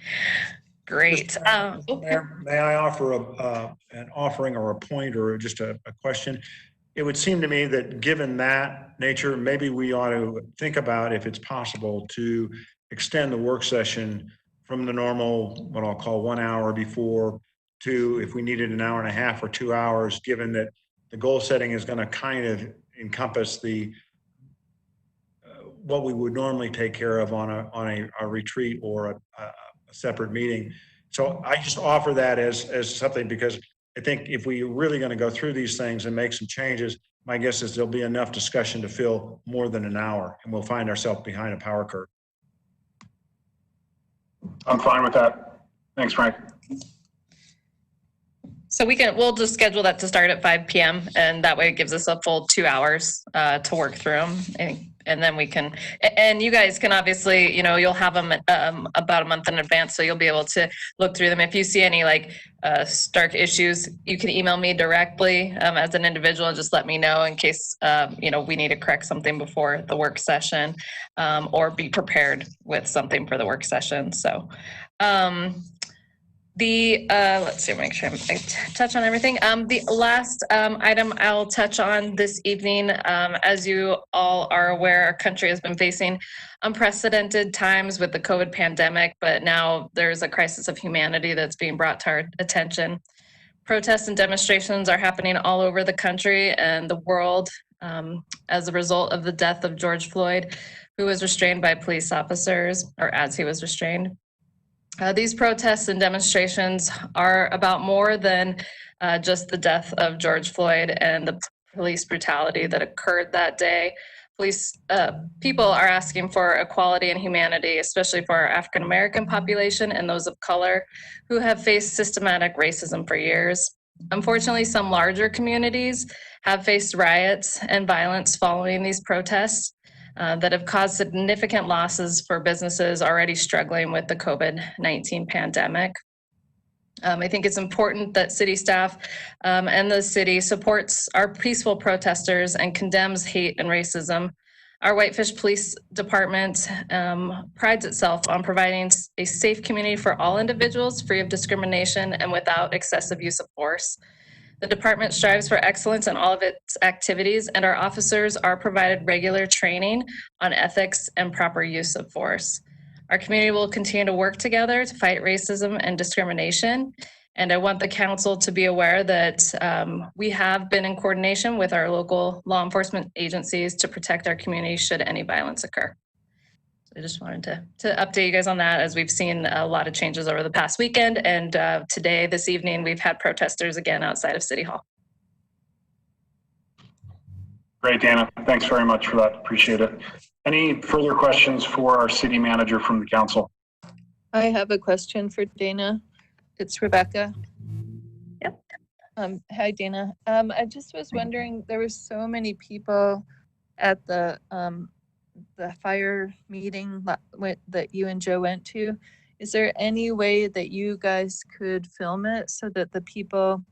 great. May I offer an offering or a point or just a question? It would seem to me that given that nature, maybe we ought to think about if it's possible to extend the work session from the normal, what I'll call 1 hour before, to if we needed an hour and a half or 2 hours, given that the goal setting is going to kind of encompass the what we would normally take care of on a retreat or a separate meeting. So I just offer that as something, because I think if we're really going to go through these things and make some changes, my guess is there'll be enough discussion to fill more than an hour, and we'll find ourselves behind a power curve. I'm fine with that. Thanks, Frank. So we'll just schedule that to start at 5 p.m. and that way it gives us a full 2 hours to work through them. and then we can, and you guys can obviously, you'll have them about a month in advance, so you'll be able to look through them. If you see any like stark issues, you can email me directly as an individual and just let me know in case, we need to correct something before the work session, or be prepared with something for the work session. So, let's see, make sure I touch on everything. The last item I'll touch on this evening, as you all are aware, our country has been facing unprecedented times with the COVID pandemic, but now there's a crisis of humanity that's being brought to our attention. Protests and demonstrations are happening all over the country and the world as a result of the death of George Floyd, who was restrained by police officers, or as he was restrained. These protests and demonstrations are about more than just the death of George Floyd and the police brutality that occurred that day. People are asking for equality and humanity, especially for our African American population and those of color who have faced systematic racism for years. Unfortunately, some larger communities have faced riots and violence following these protests that have caused significant losses for businesses already struggling with the COVID-19 pandemic. I think it's important that city staff and the city supports our peaceful protesters and condemns hate and racism. Our Whitefish Police Department prides itself on providing a safe community for all individuals, free of discrimination and without excessive use of force. The department strives for excellence in all of its activities, and our officers are provided regular training on ethics and proper use of force. Our community will continue to work together to fight racism and discrimination. And I want the council to be aware that we have been in coordination with our local law enforcement agencies to protect our community should any violence occur. I just wanted to update you guys on that, as we've seen a lot of changes over the past weekend. And this evening, we've had protesters again outside of City Hall. Great, Dana. Thanks very much for that. Appreciate it. Any further questions for our city manager from the council? I have a question for Dana. It's Rebecca. Yep. Hi, Dana. I just was wondering, there were so many people at the fire meeting that you and Joe went to. Is there any way that you guys could film it so that the people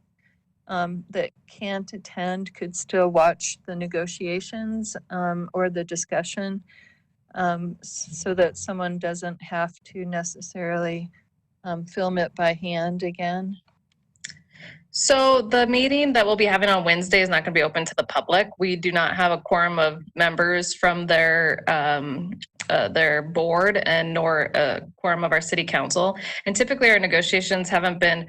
that can't attend could still watch the negotiations or the discussion, so that someone doesn't have to necessarily film it by hand again? So the meeting that we'll be having on Wednesday is not going to be open to the public. We do not have a quorum of members from their board, and nor a quorum of our city council. And typically our negotiations haven't been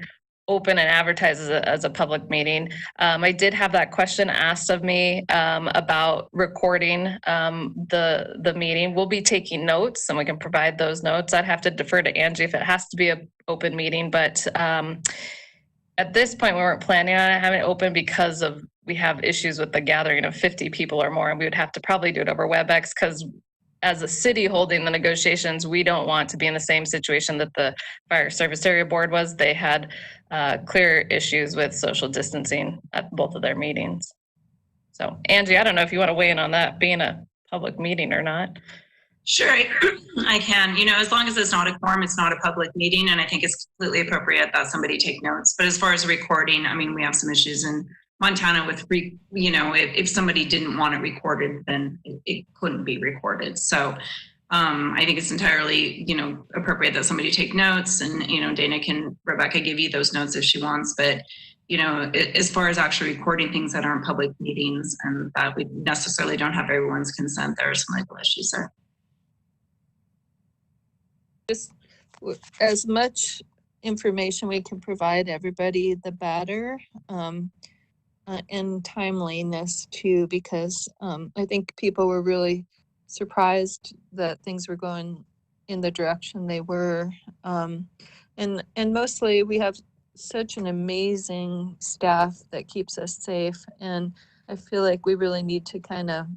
open and advertised as a public meeting. I did have that question asked of me about recording the meeting. We'll be taking notes and we can provide those notes. I'd have to defer to Angie if it has to be an open meeting, but at this point, we weren't planning on it having it open because we have issues with the gathering of 50 people or more, and we would have to probably do it over WebEx, because as a city holding the negotiations, we don't want to be in the same situation that the Fire Service Area Board was. They had clear issues with social distancing at both of their meetings. So Angie, I don't know if you want to weigh in on that being a public meeting or not. Sure, I can. As long as it's not a quorum, it's not a public meeting, and I think it's completely appropriate that somebody take notes. But as far as recording, we have some issues in Montana with, if somebody didn't want it recorded, then it couldn't be recorded. So I think it's entirely, appropriate that somebody take notes, and, Rebecca give you those notes if she wants. But, as far as actually recording things that aren't public meetings and that we necessarily don't have everyone's consent, there are some legal issues there. Just as much information we can provide everybody, the better, and timeliness too, because I think people were really surprised that things were going in the direction they were. And mostly we have such an amazing staff that keeps us safe. And I feel like we really need to kind of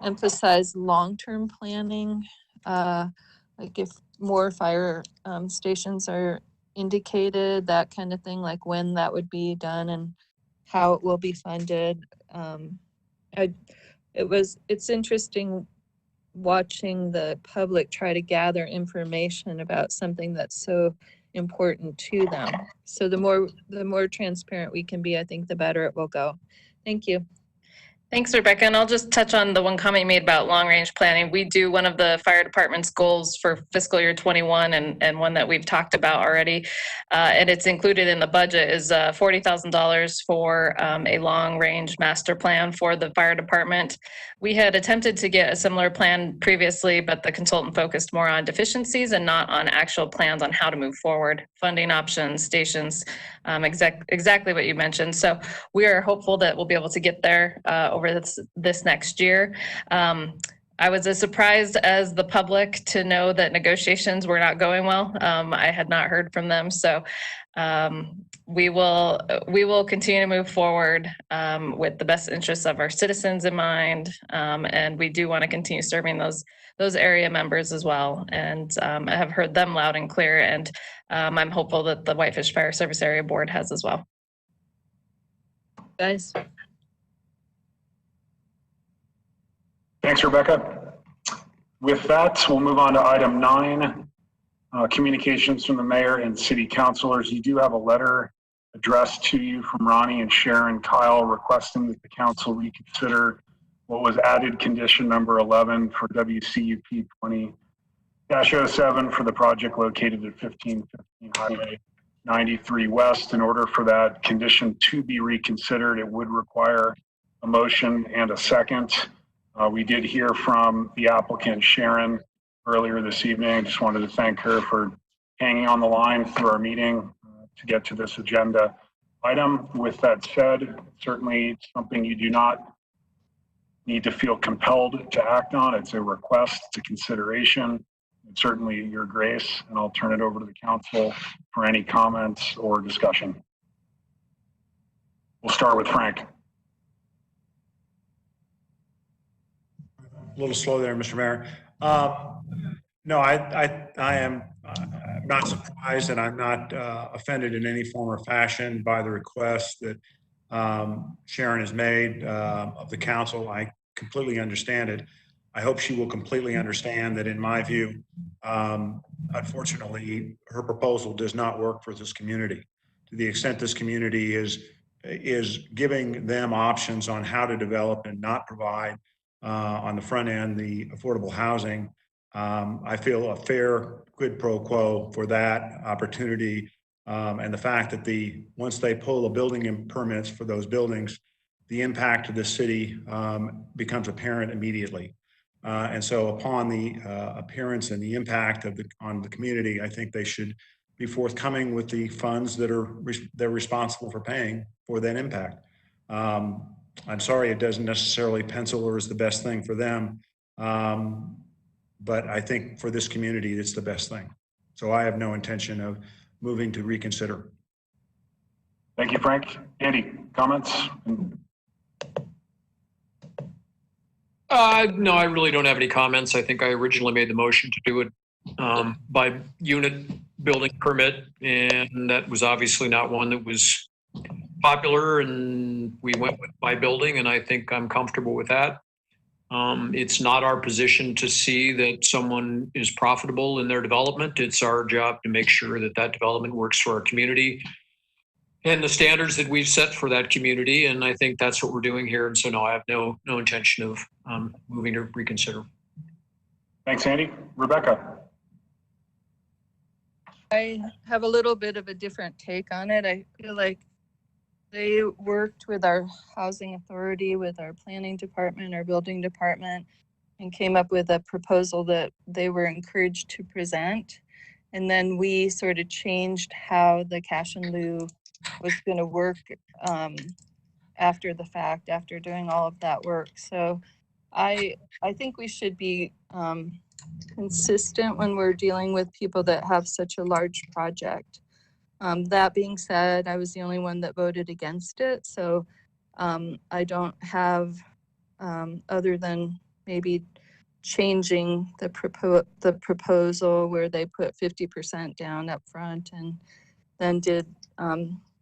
emphasize long-term planning. Like if more fire stations are indicated, that kind of thing, like when that would be done and how it will be funded. I it's interesting watching the public try to gather information about something that's so important to them. So the more transparent we can be, I think the better it will go. Thank you. Thanks, Rebecca. And I'll just touch on the one comment you made about long-range planning. We do one of the fire department's goals for fiscal year 21 and one that we've talked about already. And it's included in the budget is $40,000 for a long-range master plan for the fire department. We had attempted to get a similar plan previously, but the consultant focused more on deficiencies and not on actual plans on how to move forward, funding options, stations, exactly what you mentioned. So we are hopeful that we'll be able to get there over this next year. I was as surprised as the public to know that negotiations were not going well. I had not heard from them. So we will continue to move forward with the best interests of our citizens in mind. And we do want to continue serving those area members as well. And I have heard them loud and clear. And I'm hopeful that the Whitefish Fire Service Area Board has as well. Guys. Thanks, Rebecca. With that, we'll move on to item 9, communications from the mayor and city councilors. You do have a letter addressed to you from Ronnie and Sharon Kyle requesting that the council reconsider what was added condition number 11 for WCUP 20-07 for the project located at 1515 Highway 93 West. In order for that condition to be reconsidered, it would require a motion and a second. We did hear from the applicant, Sharon, earlier this evening. I just wanted to thank her for hanging on the line through our meeting to get to this agenda item. With that said, certainly it's something you do not need to feel compelled to act on. It's a request, it's a consideration. It's certainly your grace, and I'll turn it over to the council for any comments or discussion. We'll start with Frank. A little slow there, Mr. Mayor. No, I am not surprised, and I'm not offended in any form or fashion by the request that Sharon has made of the council. I completely understand it. I hope she will completely understand that, in my view, unfortunately, her proposal does not work for this community. To the extent this community is giving them options on how to develop and not provide on the front end the affordable housing, I feel a fair quid pro quo for that opportunity, and the fact that once they pull the building permits for those buildings, the impact to the city becomes apparent immediately. And so upon the appearance and the impact on the community, I think they should be forthcoming with the funds that they're responsible for paying for that impact. I'm sorry it doesn't necessarily pencil or is the best thing for them, but I think for this community, it's the best thing. So I have no intention of moving to reconsider. Thank you, Frank. Andy, comments? No, I really don't have any comments. I think I originally made the motion to do it by unit building permit, and that was obviously not one that was popular, and we went with by building, and I think I'm comfortable with that. It's not our position to see that someone is profitable in their development. It's our job to make sure that that development works for our community and the standards that we've set for that community. And I think that's what we're doing here. And so, no, I have no intention of moving to reconsider. Thanks, Andy. Rebecca. I have a little bit of a different take on it. I feel like they worked with our housing authority, with our planning department, our building department, and came up with a proposal that they were encouraged to present. And then we sort of changed how the cash in lieu was going to work after the fact, after doing all of that work. So I think we should be consistent when we're dealing with people that have such a large project. That being said, I was the only one that voted against it. So I don't have, other than maybe changing the proposal where they put 50% down up front and then did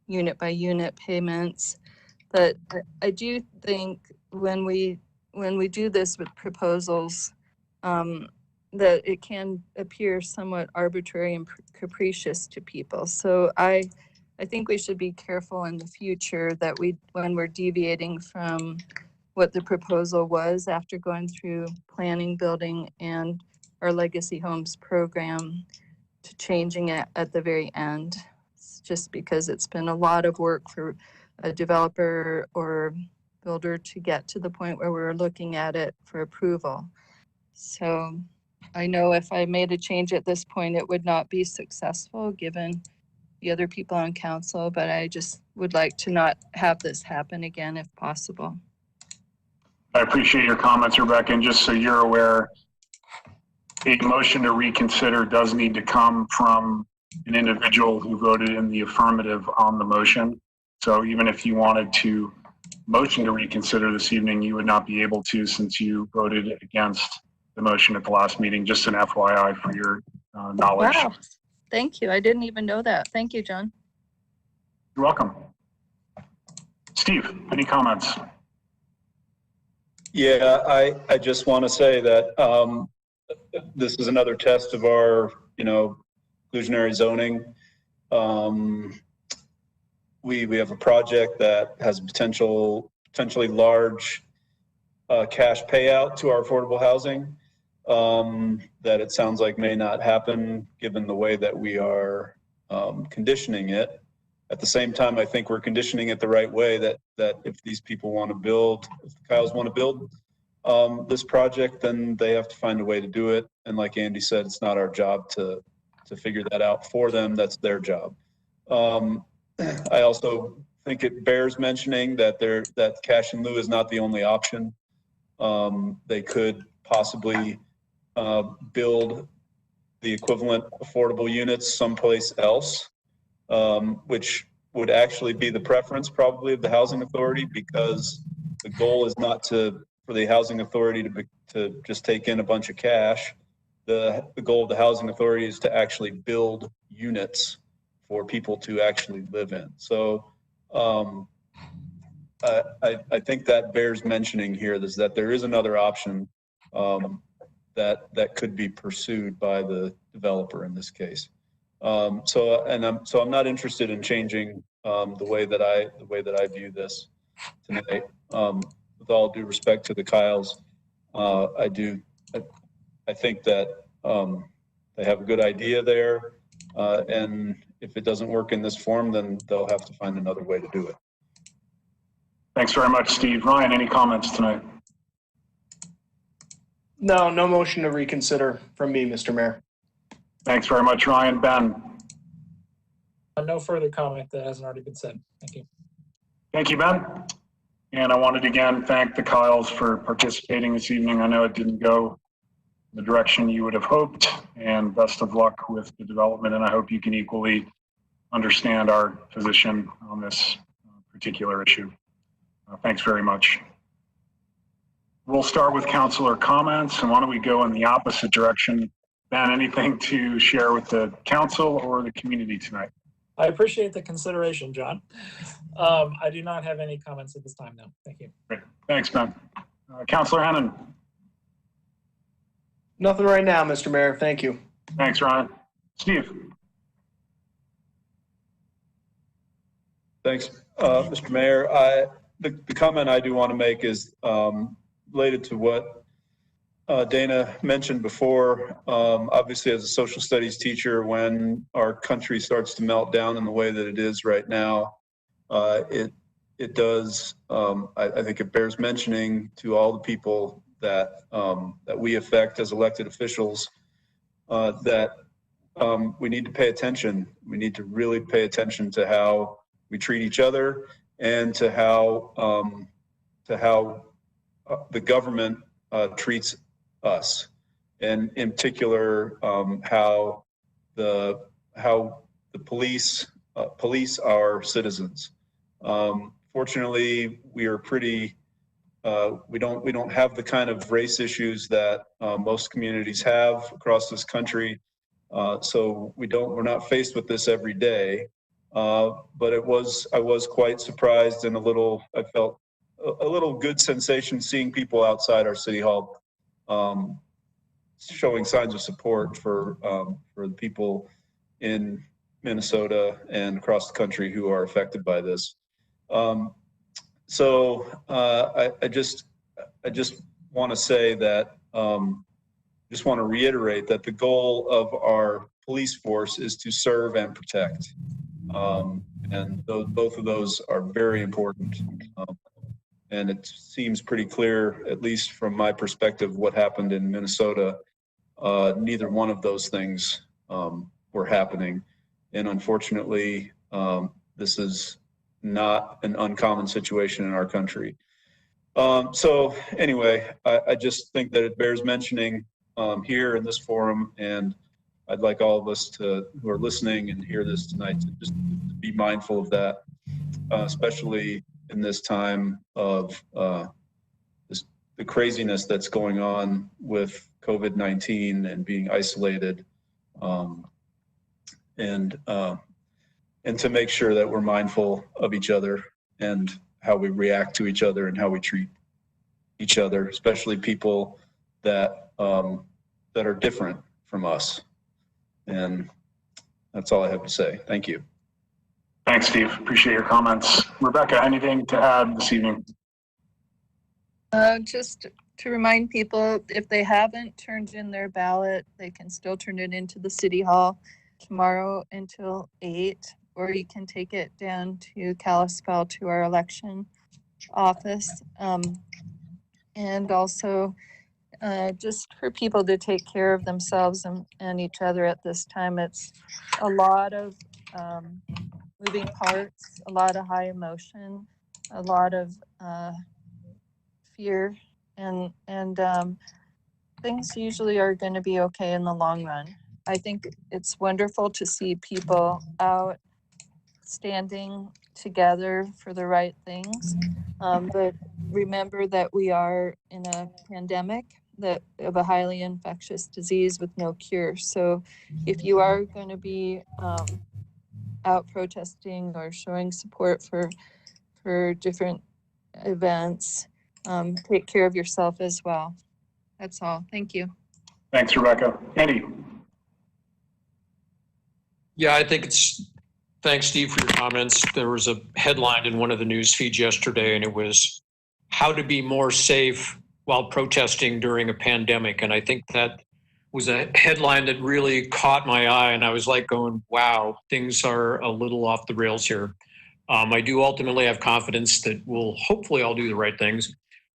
unit by unit payments. But I do think when we when we do this with proposals, that it can appear somewhat arbitrary and capricious to people. So I think we should be careful in the future that when we're deviating from what the proposal was after going through planning, building, and our legacy homes program, to changing it at the very end. It's just because it's been a lot of work for a developer or builder to get to the point where we're looking at it for approval. So I know if I made a change at this point, it would not be successful given the other people on council, but I just would like to not have this happen again if possible. I appreciate your comments, Rebecca, and just so you're aware, a motion to reconsider does need to come from an individual who voted in the affirmative on the motion. So even if you wanted to motion to reconsider this evening, you would not be able to, since you voted against the motion at the last meeting. Just an FYI for your knowledge. Wow, thank you. I didn't even know that. Thank you, John. You're welcome. Steve, any comments? Yeah, I just want to say that this is another test of our, inclusionary zoning. We have a project that has potentially large cash payout to our affordable housing that it sounds like may not happen given the way that we are conditioning it. At the same time, I think we're conditioning it the right way, that if these people want to build, if the Kyles want to build this project, then they have to find a way to do it. And like Andy said, it's not our job to figure that out for them. That's their job. I also think it bears mentioning that that cash in lieu is not the only option. They could possibly build the equivalent affordable units someplace else, which would actually be the preference probably of the housing authority, because the goal is not for the housing authority to just take in a bunch of cash. The goal of the housing authority is to actually build units for people to actually live in. So I think that bears mentioning here, is that there is another option that could be pursued by the developer in this case. So I'm not interested in changing the way that I view this tonight. With all due respect to the Kyles, I think that they have a good idea there, and if it doesn't work in this form, then they'll have to find another way to do it. Thanks very much, Steve. Ryan, any comments tonight? No motion to reconsider from me, Mr. Mayor. Thanks very much, Ryan. Ben? No further comment that hasn't already been said. Thank you. Thank you, Ben. And I wanted to again thank the Kyles for participating this evening. I know it didn't go the direction you would have hoped, and best of luck with the development. And I hope you can equally understand our position on this particular issue. Thanks very much. We'll start with councilor comments, and why don't we go in the opposite direction? Ben, anything to share with the council or the community tonight? I appreciate the consideration, John. I do not have any comments at this time, though. Thank you. Great. Thanks, Ben. Councilor Hennon. Nothing right now, Mr. Mayor. Thank you. Thanks, Ryan. Steve. Thanks, Mr. Mayor. The comment I do want to make is related to what Dana mentioned before. Obviously, as a social studies teacher, when our country starts to melt down in the way that it is right now, it does. I think it bears mentioning to all the people that we affect as elected officials, that we need to pay attention. We need to really pay attention to how we treat each other, and to how the government treats us, and in particular how the police our citizens. Fortunately, we are pretty. We don't have the kind of race issues that most communities have across this country, so we're not faced with this every day. But I was quite surprised and I felt a little good sensation seeing people outside our city hall showing signs of support for the people in Minnesota and across the country who are affected by this. So I just want to say that, just want to reiterate that the goal of our police force is to serve and protect. And both of those are very important. And it seems pretty clear, at least from my perspective, what happened in Minnesota. Neither one of those things were happening. And unfortunately, this is not an uncommon situation in our country. So anyway, I just think that it bears mentioning here in this forum, and I'd like all of us who are listening and hear this tonight to just be mindful of that, especially in this time of the craziness that's going on with COVID-19 and being isolated, and to make sure that we're mindful of each other and how we react to each other and how we treat each other, especially people that that are different from us. And that's all I have to say. Thank you. Thanks, Steve. Appreciate your comments. Rebecca, anything to add this evening? Just to remind people, if they haven't turned in their ballot, they can still turn it into the city hall tomorrow until 8, or you can take it down to Kalispell to our election office. And also just for people to take care of themselves and each other at this time. It's a lot of moving parts, a lot of high emotion, a lot of fear, and things usually are going to be okay in the long run. I think it's wonderful to see people out standing together for the right things, but remember that we are in a pandemic of a highly infectious disease with no cure. So if you are going to be out protesting or showing support for different events, take care of yourself as well. That's all. Thank you. Thanks, Rebecca. Andy. Yeah, I think thanks, Steve, for your comments. There was a headline in one of the news feeds yesterday, and it was how to be more safe while protesting during a pandemic. And I think that was a headline that really caught my eye. And I was like going, wow, things are a little off the rails here. I do ultimately have confidence that we'll hopefully all do the right things.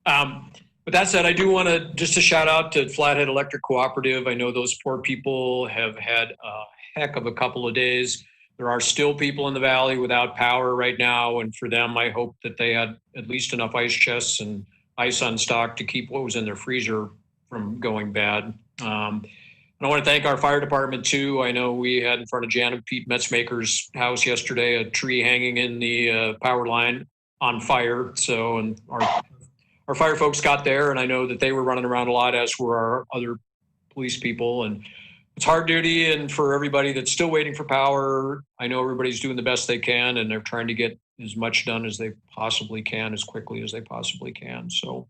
But that said, I do want to just a shout out to Flathead Electric Cooperative. I know those poor people have had a heck of a couple of days. There are still people in the valley without power right now. And for them, I hope that they had at least enough ice chests and ice on stock to keep what was in their freezer from going bad. And I want to thank our fire department too. I know we had in front of Jan and Pete Metzmaker's house yesterday, a tree hanging in the power line on fire. So, and our fire folks got there, and I know that they were running around a lot, as were our other police people. And it's hard duty, and for everybody that's still waiting for power, I know everybody's doing the best they can, and they're trying to get as much done as they possibly can, as quickly as they possibly can. So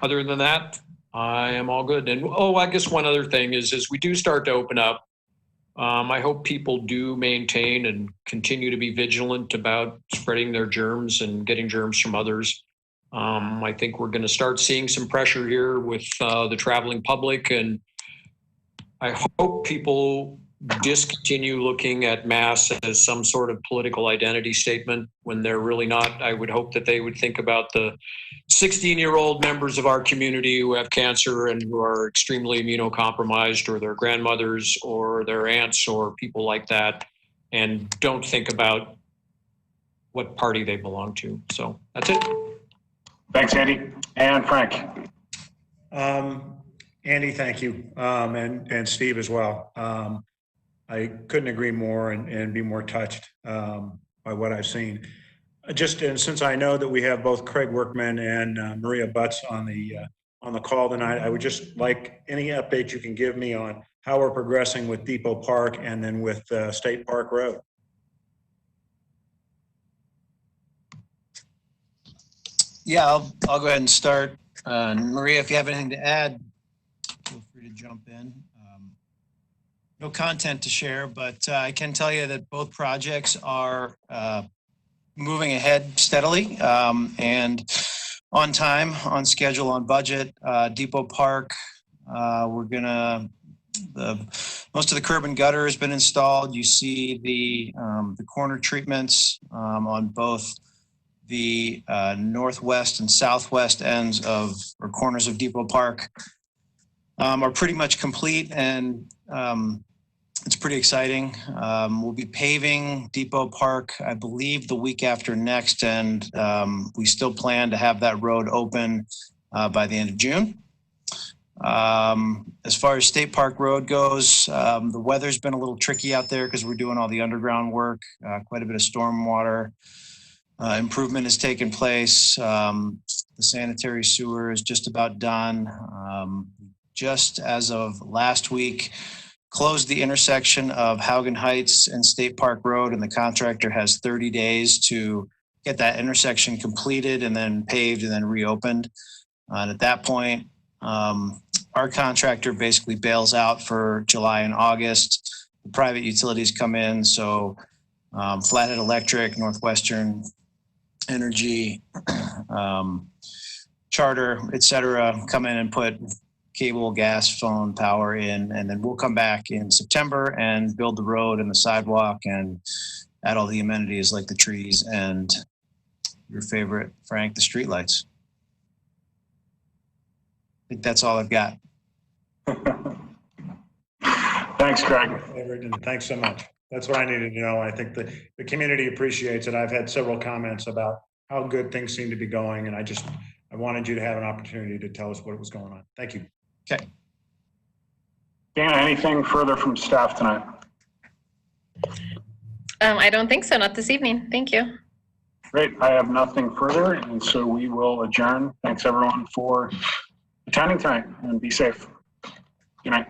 other than that, I am all good. And I guess one other thing is, as we do start to open up, I hope people do maintain and continue to be vigilant about spreading their germs and getting germs from others. I think we're going to start seeing some pressure here with the traveling public, and I hope people discontinue looking at masks as some sort of political identity statement when they're really not. I would hope that they would think about the 16-year-old members of our community who have cancer and who are extremely immunocompromised, or their grandmothers or their aunts or people like that, and don't think about what party they belong to. So that's it. Thanks, Andy. And Frank. Andy, thank you. And Steve as well. I couldn't agree more and be more touched by what I've seen. And since I know that we have both Craig Workman and Maria Butts on the call tonight, I would just like any update you can give me on how we're progressing with Depot Park and then with State Park Road. Yeah, I'll go ahead and start. Maria, if you have anything to add, feel free to jump in. No content to share, but I can tell you that both projects are moving ahead steadily and on time, on schedule, on budget. Depot Park, we're gonna, most of the curb and gutter has been installed. You see the corner treatments on both the northwest and southwest ends of, or corners of Depot Park are pretty much complete, and it's pretty exciting. We'll be paving Depot Park, I believe, the week after next, and we still plan to have that road open by the end of June. As far as State Park Road goes, the weather's been a little tricky out there because we're doing all the underground work. Quite a bit of stormwater improvement has taken place. The sanitary sewer is just about done. Just as of last week, closed the intersection of Haugen Heights and State Park Road, and the contractor has 30 days to get that intersection completed and then paved and then reopened. And at that point, our contractor basically bails out for July and August. The private utilities come in, so Flathead Electric, Northwestern Energy, Charter, et cetera, come in and put cable, gas, phone, power in, and then we'll come back in September and build the road and the sidewalk and add all the amenities like the trees and your favorite, Frank, the streetlights. I think that's all I've got. Thanks, Craig. And thanks so much. That's what I needed to know. I think the community appreciates it. I've had several comments about how good things seem to be going, and I wanted you to have an opportunity to tell us what was going on. Thank you. Okay. Dana, anything further from staff tonight? I don't think so, not this evening. Thank you. Great, I have nothing further, and so we will adjourn. Thanks everyone for attending tonight, and be safe. Good night.